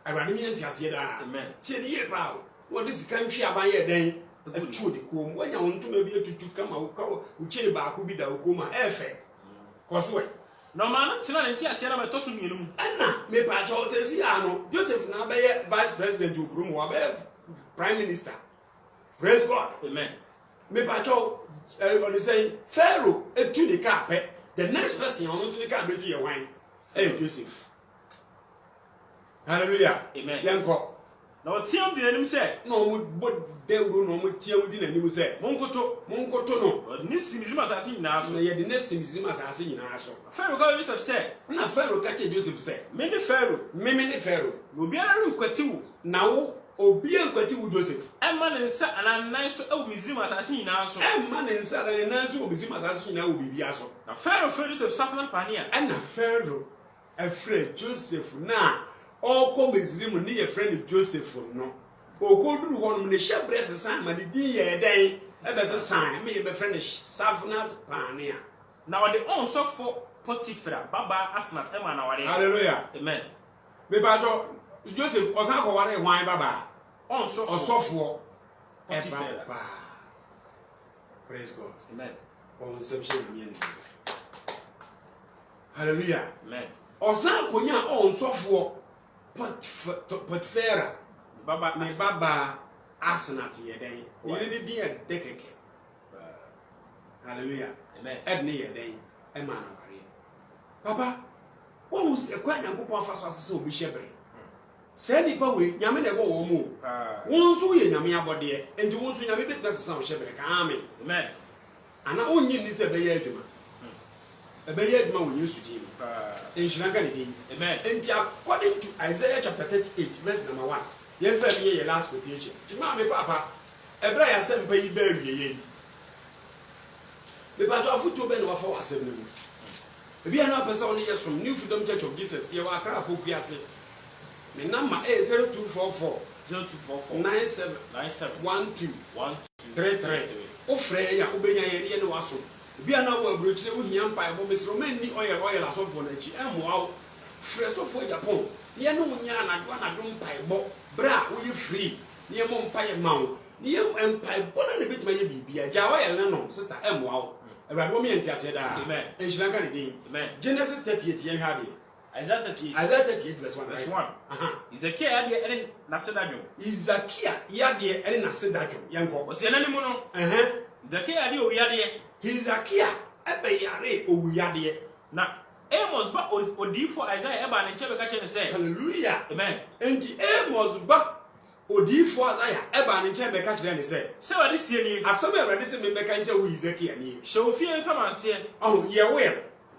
[SPEAKER 1] Awurade mi nti aseɛ daa
[SPEAKER 2] amen
[SPEAKER 1] tie ne yɛ bra o wɔde sika ntwi aban yɛ dɛn ɛtuo de kɔn mu wɔnya wɔn ntoma bi atutu kama wo chain baako bi da wo kɔn mu a ɛɛfɛ kɔso ɛ
[SPEAKER 2] na ɔmaa no tena ne nti aseɛ na bɛtɔ so mmienu mu
[SPEAKER 1] ɛna mepaakyɛ wɔ sɛ si a no Joseph na bɛyɛ vice president wɔ kurom wɔ abɛyɛ prime minister praise God
[SPEAKER 2] amen
[SPEAKER 1] mepaakyɛ ɔde sɛ Pharaoh etu ne kaa pɛ the next person ɔno nso ne kaa bɛtu yɛ wan ɛyɛ Joseph hallelujah
[SPEAKER 2] amen
[SPEAKER 1] yɛnkɔ
[SPEAKER 2] na ɔteam di n'anim sɛ
[SPEAKER 1] na ɔmo bɔ dawuro na ɔmo team di n'anim sɛ
[SPEAKER 2] monkoto
[SPEAKER 1] monkoto no
[SPEAKER 2] ɔde ne simizim asase nyinaa so
[SPEAKER 1] na yɛde ne simizim asase nyinaa so
[SPEAKER 2] Pharaoh ka Joseph sɛ
[SPEAKER 1] na Pharaoh ka kyerɛ Joseph sɛ
[SPEAKER 2] mene Pharaoh
[SPEAKER 1] meme ne Pharaoh
[SPEAKER 2] na obiara renkwati wo
[SPEAKER 1] na wo obiara nkwati wo Joseph
[SPEAKER 2] ɛma ne nsa ananan so ɛwɔ Misraim asase nyinaa so
[SPEAKER 1] ɛmma ne nsa na ne nan so wɔ Misraim asase nyinaa wɔ biribia so
[SPEAKER 2] na Pharaoh frɛ Joseph safena pane a
[SPEAKER 1] ɛna Pharaoh ɛfrɛ Joseph na ɔkɔ Misraim ne yɛfrɛ no Joseph no ɔkɔduru hɔ nom ne hyɛ brɛ sesan ma ne din yɛ dɛn ɛbɛsesan me yɛbɛfrɛ no safena pane a
[SPEAKER 2] na wɔde ɔnsɔfo Potifra baba Asnat ɛma na wɔde
[SPEAKER 1] hallelujah
[SPEAKER 2] amen
[SPEAKER 1] mepatɔ Joseph ɔsan kɔware hwan baba
[SPEAKER 2] ɔnsɔfo
[SPEAKER 1] ɔsɔfoɔ
[SPEAKER 2] Potifra
[SPEAKER 1] ɛba praise God
[SPEAKER 2] amen
[SPEAKER 1] ɔn nsɛm hyɛ ne mmienu hallelujah
[SPEAKER 2] amen
[SPEAKER 1] ɔsan konya ɔnsɔfoɔ Potifera
[SPEAKER 2] baba
[SPEAKER 1] ne baba Asnat yɛ dɛn ne ne din yɛ dɛ kɛkɛ hallelujah
[SPEAKER 2] amen
[SPEAKER 1] ɛde ne yɛ dɛn ɛma na ware papa wɔn sɛ kwa Nyankopɔn afa so asese obi hyɛ bere sɛ nipa wei nyame na ɛbɔ wɔn mu wɔn nso yɛ nyame abɔdeɛ enti wɔn nso nyame bɛtena sesa hyɛ bere ka amen
[SPEAKER 2] amen
[SPEAKER 1] ana onyi ni sɛ bɛyɛ adwuma ɛbɛyɛ adwuma wɔ Yesu din mu nhyira nka ne din
[SPEAKER 2] amen
[SPEAKER 1] enti according to Isaiah chapter 38 verse number 1 yɛn fɛ mi yɛ last quotation ti maa mi papa ɛbrɛ yɛ asɛm pa yi bɛɛ wie yɛ yi mepatɔ afotuo bɛ na wafa wɔ asɛm no mu ebi a na apɛ sɛ wɔn yɛ som New Freedom Church of Jesus yɛ wɔ Accra Apoku ase me number ɛyɛ 0244 97 1233 wofrɛ yɛn a wobɛnya yɛn yɛ ne waso ebi a na wɔ aburokyire wohia mpaebɔ mesrɛ ɔmanni ɔyɛ asɔfoɔ no akyi ɛmmoa wo frɛ sɔfoɔ Japan ne yɛ ne wo nya anadwo mpaebɔ berɛ a woyɛ free ne yɛ mo mpaeɛ ma wo ne yɛ mpaebɔ no na bɛtumi ayɛ biribia gya wɔyɛ ne no sister ɛmmoa wo Awurade wɔn yɛ ntiaseɛ daa nhyira nka ne din Genesis 38 yɛn hwɛ adeɛ
[SPEAKER 2] Isaiah 38
[SPEAKER 1] verse 1
[SPEAKER 2] Ezekiel yadeɛ ɛne n'asedadwo
[SPEAKER 1] Ezekiel yadeɛ ɛne n'asedadwo yɛnkɔ
[SPEAKER 2] ɔsɛ n'anim no Ezekiel yadeɛ owiyadeɛ
[SPEAKER 1] Ezekiel ɛbɛyare owiyadeɛ
[SPEAKER 2] na Amos ba odifo Isaiah eba ne nche be ka che ne say.
[SPEAKER 1] Hallelujah.
[SPEAKER 2] Amen.
[SPEAKER 1] Enti Amos ba odifo Isaiah eba ne nche be ka kire ne say.
[SPEAKER 2] Se wade sie ni.
[SPEAKER 1] Asem Awurade se me be ka nche wo Ezekiel ni.
[SPEAKER 2] Hye ofie nsamanse.
[SPEAKER 1] Oh, ye wo ye.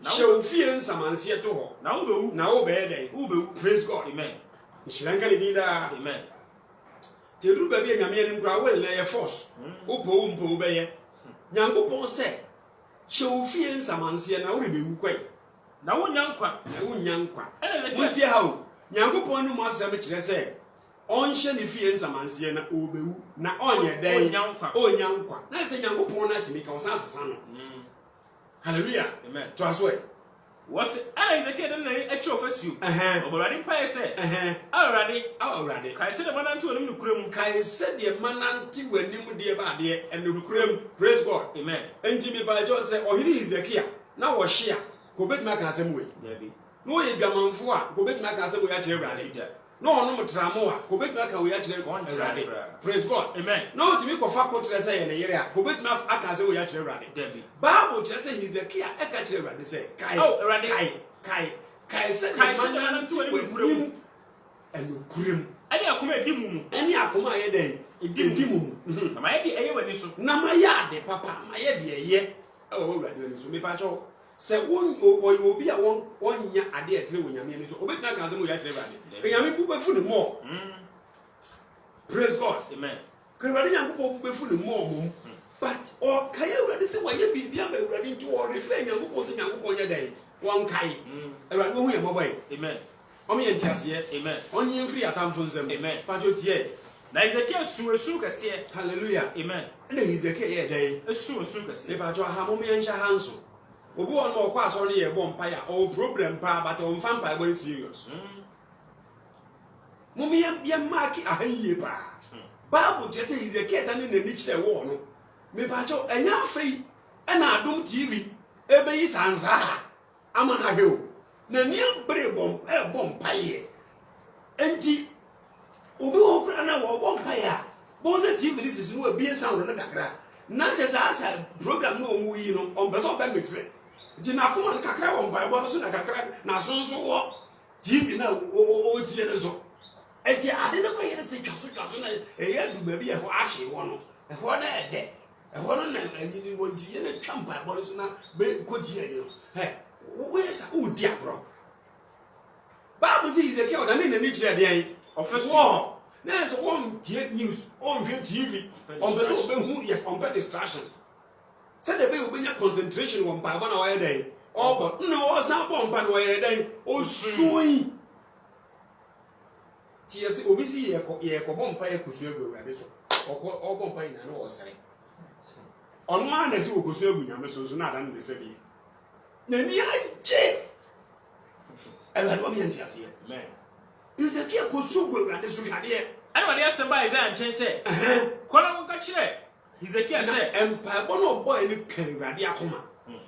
[SPEAKER 1] Hye ofie nsamanse to ho.
[SPEAKER 2] Na wo be wu.
[SPEAKER 1] Na wo be dey.
[SPEAKER 2] Wo be wu.
[SPEAKER 1] Praise God.
[SPEAKER 2] Amen.
[SPEAKER 1] Nshiranga ni da.
[SPEAKER 2] Amen.
[SPEAKER 1] Te duru ba bi nyame ni nkura wo le ye force. Wo mpo be ye. Nyankopon se hye ofie nsamanse na wo be wu kwai.
[SPEAKER 2] Na wo nyankwa.
[SPEAKER 1] Na wo nyankwa.
[SPEAKER 2] Ene
[SPEAKER 1] Munti ha o. Nyankopon no mo asem kire se onhye ne fie nsamanse na obewu na onye den onyankwa na se nyankopon na timi ka osan sesa no. Hallelujah.
[SPEAKER 2] Amen.
[SPEAKER 1] To aso e
[SPEAKER 2] was Ezekiel den na echi ofasuo oborade mpae se awrade kai se de manante wonim no kurem
[SPEAKER 1] kai se de manante wanim de ba de enu kurem. Praise God.
[SPEAKER 2] Amen.
[SPEAKER 1] Enti mi ba jo se ohini Ezekiel na wo hye a ko betima ka asem we
[SPEAKER 2] David
[SPEAKER 1] no ye dwamanfo a ko betima ka asem we a kire Awrade no ono mutramo a ko betima ka we a kire Awrade. Praise God.
[SPEAKER 2] Amen.
[SPEAKER 1] No timi ko fa ko kire se ye ne yere a ko betima aka asem we a kire Awrade.
[SPEAKER 2] David
[SPEAKER 1] Bible kire se Ezekiel e ka kire Awrade se kai se manante wanim enu kurem
[SPEAKER 2] ade akoma edimu mu
[SPEAKER 1] eni akoma ye den edimu
[SPEAKER 2] na ma ye de eye wani so
[SPEAKER 1] na ma ya de papa ma ye de eye Awrade wani so me pa cho se won obi a won nya ade etre wonyame ni so obetina kan se mo ya kire Awrade enyame bu befu ne mo. Praise God.
[SPEAKER 2] Amen.
[SPEAKER 1] Awrade Nyankopon bu befu ne mo mum but o kai Awrade se waye bibia ma Awrade nti o refer Nyankopon se Nyankopon ye den won kai Awrade wo hu ye boboy.
[SPEAKER 2] Amen.
[SPEAKER 1] O me entiase.
[SPEAKER 2] Amen.
[SPEAKER 1] Onye mfiri atamfo nsem.
[SPEAKER 2] Amen.
[SPEAKER 1] Pacho tie.
[SPEAKER 2] Na Ezekiel suesu kase.
[SPEAKER 1] Hallelujah.
[SPEAKER 2] Amen.
[SPEAKER 1] Na Ezekiel ye den
[SPEAKER 2] Suesu kase.
[SPEAKER 1] e pacho ha mo me nsha hanso obi won mo kwa so ne ye bo mpa ya o problem pa but o mfa mpa bo serious. Mo me ye mark ahaye pa. Bible je say Ezekiel dan ne ni kire wo no me pacho enya afei e na Adom TV ebe yi sansa ama na hwe o na ni bre bom e bom paye enti obi wo kura na wo bom paye a bo se TV this is no be sound no kakra na je sa asa program no mu yi no on be so be mix enti na kuma kakra wo paye bo no so na kakra na so wo TV na o tie ne so enti ade ne ko yere se twaso na e ya du ba bi e ho ahye wo no e ho na e de e ho no na ni wo tie ne twampa bo no so na be ko tie yo he where's who dia bro Bible says Ezekiel da ne kire de an office na so one news on TV on be so be hu ye on be distraction said the be obenya concentration on Bible na why dey o but no o san bon pa no why dey o suyi ti ese obi si ye ko bon pa ye kusu egu Awrade so o bon pa ina no o sere onu na si o kusu egu nyame so na ada ne se di na ni aje Awurade o mi entiase.
[SPEAKER 2] Amen.
[SPEAKER 1] Ezekiel kusu egu Awrade so hwade
[SPEAKER 2] Ani wade asem Isaiah nchen se kola mo ka kire Ezekiel se
[SPEAKER 1] empire bono boy ni kan Awurade akoma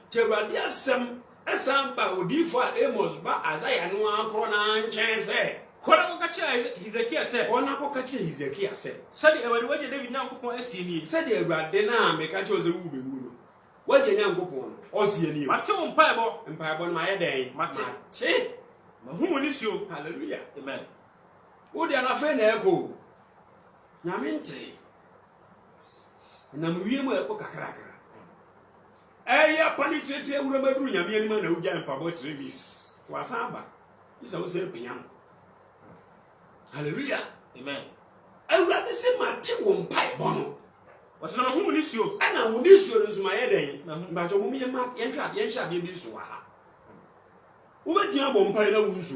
[SPEAKER 1] ti Awurade asem esan ba odifo a Amos ba Isaiah no akro na nchen se
[SPEAKER 2] kola mo ka kire Ezekiel se
[SPEAKER 1] ona ko ka kire Ezekiel se
[SPEAKER 2] sadi Awurade waje David Nyankopon asie ni
[SPEAKER 1] sadi Awurade na me ka kire o se wu be wu no waje Nyankopon o sie ni o
[SPEAKER 2] mate wo mpaebo
[SPEAKER 1] no ma ye den
[SPEAKER 2] mate ma hu ni sio.
[SPEAKER 1] Hallelujah.
[SPEAKER 2] Amen.
[SPEAKER 1] Wo dia na fe na eko nyame ntre na mwie mu eko kakrakra eya pani tete wura maduru nyame ani ma na ugya mpabo trevis wasaba isa wo se piam. Hallelujah.
[SPEAKER 2] Amen.
[SPEAKER 1] Awurade se mate wo mpai bono
[SPEAKER 2] wasana ma hu ni sio
[SPEAKER 1] ana wo ni sio nso ma ye den mba to mo me ma ye hwa de bi so wa ha wo be dia bo mpai na wo nso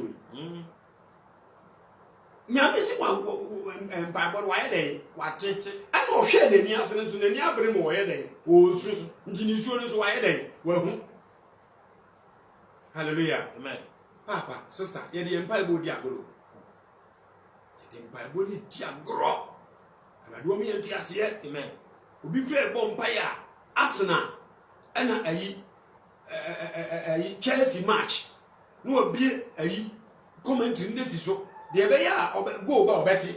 [SPEAKER 1] nyame si wa mpa wa ye den wa tete ana o hwe n'ani ase nso n'ani abere mo ye den o su nti ni su nso wa ye den wa hu. Hallelujah.
[SPEAKER 2] Amen.
[SPEAKER 1] Papa sister ye de mpa bo di agoro ye de mpa bo ni di agoro ala do mi enti ase.
[SPEAKER 2] Amen.
[SPEAKER 1] Obi kure bo mpa ya Arsenal ana ayi Chelsea match no obi ayi commentary ndesi so de be ya go ba obeti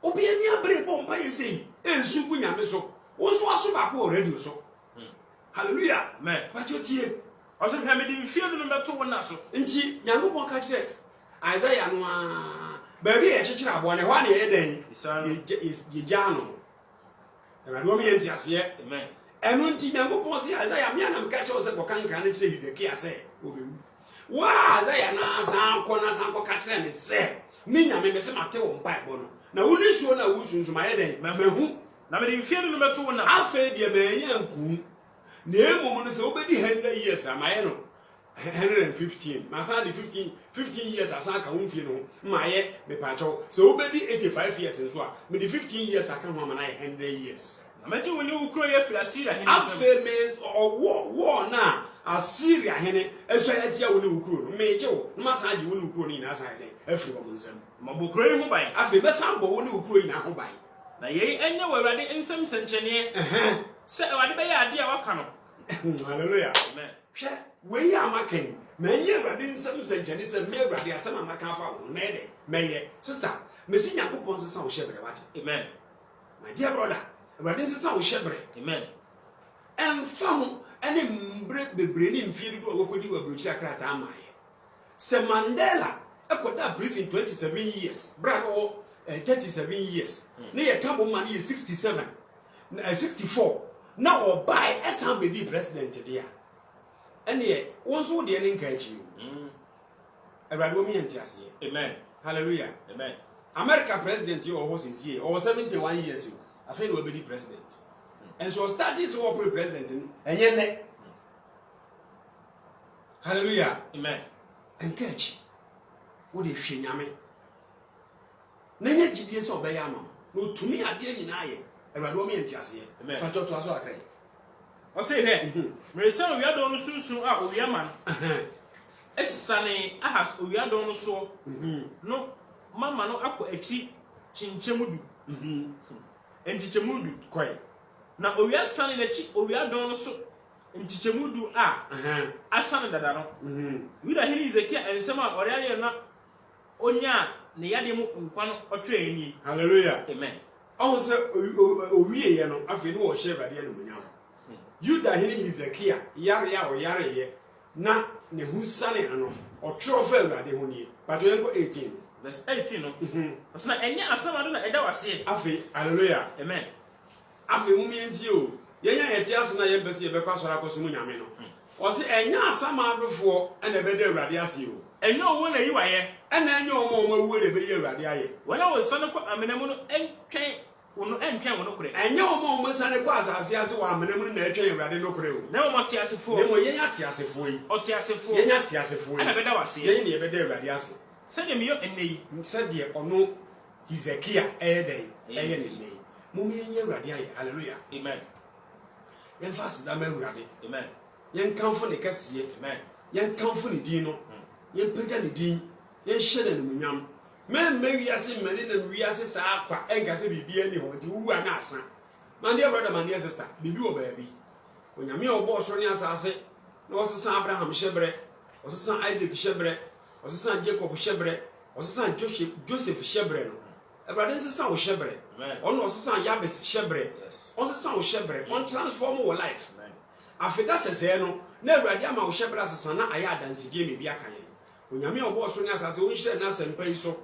[SPEAKER 1] obi ani abere bo mpa ye sei ensu gu nyame so wo so aso ba ko radio so hallelujah
[SPEAKER 2] Amen.
[SPEAKER 1] but you tie
[SPEAKER 2] Also, I made him feel no better one also.
[SPEAKER 1] nti Nyankopɔn ka kyerɛ Isaiah no baabi a ɛkyekyere aboa ne hɔ a ne yɛ den yɛgyaa no Awurade wɔ me yɛ nteaseɛ
[SPEAKER 2] Amen.
[SPEAKER 1] ɛno nti Nyankopɔn sɛ Isaiah me anam ka kyerɛ sɛ kɔka nkra no kyerɛ Hezekia sɛ wɔbɛwu wa Isaiah na san kɔ ka kyerɛ ne sɛ me nyame me sɛ mate wo mpaebɔ no na wo ne suo na wo sunsun ayɛ den mahu
[SPEAKER 2] na made him feel no better one also.
[SPEAKER 1] afei deɛ mɛnyɛ nkum na emom no sɛ wobɛdi 100 years amayɛ no 115 na san de 15 years asan ka wo mfie no ma yɛ mepakyɛw sɛ wobɛdi 85 years nso a me de 15 years aka ho ama na 100 years
[SPEAKER 2] Na made when you grow your Assyria.
[SPEAKER 1] afei me ɔwɔ na Assyria hene ɛso atia wo ne wukuro no meje wo na masan agye wo ne wukuro no nyinaa san yɛ afiri wɔ nsam
[SPEAKER 2] Mabukro hu by.
[SPEAKER 1] afei bɛsan bɔ wo ne wukuro nyinaa ho ban
[SPEAKER 2] Na ye enya wawade nsɛm sɛnkyɛne sɛ awade bɛyɛ ade a waka no.
[SPEAKER 1] hallelujah
[SPEAKER 2] Amen.
[SPEAKER 1] hwɛ wei amakan manyɛ Awurade nsɛm sɛnkyɛne sɛ me Awurade asɛm a maka afa wo na ɛdɛ mɛyɛ sister mesi Nyankopɔn sesa wo hyɛbrɛ wate
[SPEAKER 2] Amen.
[SPEAKER 1] my dear brother Awurade sesa wo hyɛbrɛ
[SPEAKER 2] Amen.
[SPEAKER 1] ɛmfa ho ɛne mbrɛ bebree ne mfie dodo a wɔkɔdi wɔ aburokyi akrataa amaayɛ sɛ Mandela ɛkɔda prison 27 years bra no 37 years ne yɛ ka bɔ ma ne yɛ 67 64 na ɔbae ɛsan bɛdi president deɛ ɛne wɔn nso deɛ ne nka akyi Awurade wɔ me yɛ nteaseɛ
[SPEAKER 2] Amen.
[SPEAKER 1] hallelujah
[SPEAKER 2] Amen.
[SPEAKER 1] America president yi ɔwɔ sinsie ɔwɔ 71 years o afei na ɔbɛdi president and so starting so ɔpɛ president no ɛnyɛ nnɛ hallelujah
[SPEAKER 2] Amen.
[SPEAKER 1] nka akyi wo de hwɛ nyame na nyɛ gyidie sɛ ɔbɛyɛ ama na otumi adeɛ nyinaa yɛ Awurade wɔ me yɛ nteaseɛ
[SPEAKER 2] Amen.
[SPEAKER 1] patɔ to aso akra
[SPEAKER 2] Ɔsɛ hɛ. Meresa owia dɔn no sunsun a owia man. Esane ahas owia dɔn no so. No mama no akɔ akyi kyinkyɛm du. Ntikyɛm du.
[SPEAKER 1] kɔe
[SPEAKER 2] Na owia sane n'akyi owia dɔn no so ntikyɛm du a asane dada no. Yuda hene Hezekia ensɛm a ɔreayɛ na onya ne yade mu nkwa no ɔtwɛ ani.
[SPEAKER 1] hallelujah
[SPEAKER 2] Amen.
[SPEAKER 1] ɔho sɛ owie yɛ no afei ne wɔhyɛ Awurade animuonyam Yuda hene Hezekia yare a ɔyare yɛ na ne ho sane no ɔtwerɛ fa Awurade ho nie but yɛnkɔ 18
[SPEAKER 2] Verse 18 no. Ɔsɛ ɛnyɛ asɛm ado na ɛda wase.
[SPEAKER 1] afei hallelujah
[SPEAKER 2] Amen.
[SPEAKER 1] afei mu yɛntie o yɛnya yɛte ase na yɛmpɛ sɛ yɛbɛkɔ asɔre akɔso mu nyame no ɔse ɛnyɛ asam adofoɔ ɛna ɛbɛda Awurade ase o
[SPEAKER 2] Ɛnyɛ owó na yi wayɛ.
[SPEAKER 1] ɛna ɛnyɛ ɔmo awuo na ɛbɛyɛ Awurade ayɛ
[SPEAKER 2] Wɔn a wɔsane kɔ amena mu no ɛntwɛn wɔn korɛ.
[SPEAKER 1] ɛnyɛ ɔmo sane kɔ asase ase wɔ amena mu na ɛtwɛn Awurade no korɛ o
[SPEAKER 2] Na wɔn ɔte asefoɔ.
[SPEAKER 1] ne mo yɛnya te asefoɔ yi
[SPEAKER 2] Ɔte asefoɔ.
[SPEAKER 1] yɛnya te asefoɔ
[SPEAKER 2] Ɛna
[SPEAKER 1] yi
[SPEAKER 2] bɛda wase.
[SPEAKER 1] yɛnyɛ ne yɛbɛda Awurade ase
[SPEAKER 2] Sɛdeɛ meyɛ ɛnɛ yi.
[SPEAKER 1] sɛdeɛ ɔno Hezekia ɛyɛ dɛn ɛyɛ ne nne mo yɛnyɛ Awurade ayɛ hallelujah
[SPEAKER 2] Amen.
[SPEAKER 1] yɛmfa aseda ma Awurade
[SPEAKER 2] Amen.
[SPEAKER 1] yɛnkamfo ne kɛseɛ
[SPEAKER 2] Amen.
[SPEAKER 1] yɛnkamfo ne din no yɛmpagya ne din yɛnhyɛ no animuonyam mɛmma wiase mmane na wiase saa kwa ɛnka sɛ biribia ni hɔ nti wowu a na asa my dear brother my dear sister biribi wɔ baabi onyame a ɔbɔɔ soro ne asase na ɔsesa Abraham hyɛberɛ ɔsesa Isaac hyɛberɛ ɔsesa Jacob hyɛberɛ ɔsesa Joseph hyɛberɛ no Awurade nsesa wo hyɛberɛ ɔno ɔsesa Jabes hyɛberɛ ɔsesa wo hyɛberɛ ɔn transform wo life afeda sɛsɛɛ no na Awurade ama wo hyɛberɛ asesa na ayɛ adansedie me bi aka yɛn onyame a ɔbɔɔ soro ne asase wonhyɛ n'asɛmpa yi so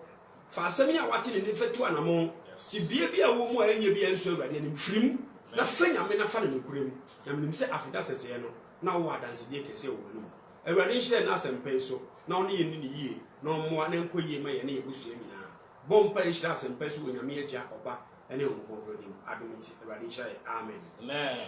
[SPEAKER 1] fa asɛm yi a wate ne nifa tu anamo ti bie bi a wɔ mu a ɛnyɛ bi ɛnso Awurade anim firim na fa nyame na fa ne nokorɛ mu nyame nim sɛ afeda sɛsɛɛ no na wo adansedie kɛseɛ wɔ w'anum Awurade nhyɛ n'asɛmpa yi so na ɔne yɛn ni ne yie na ɔmmoa na nkɔ yie ma yɛn ne yɛbusua nyinaa bɔ mpa yi hyɛ asɛmpa yi so wɔ nyame agya ɔba ɛne wo nkɔnkɔn dim adom nti Awurade nhyɛ yɛ amen
[SPEAKER 2] Amen.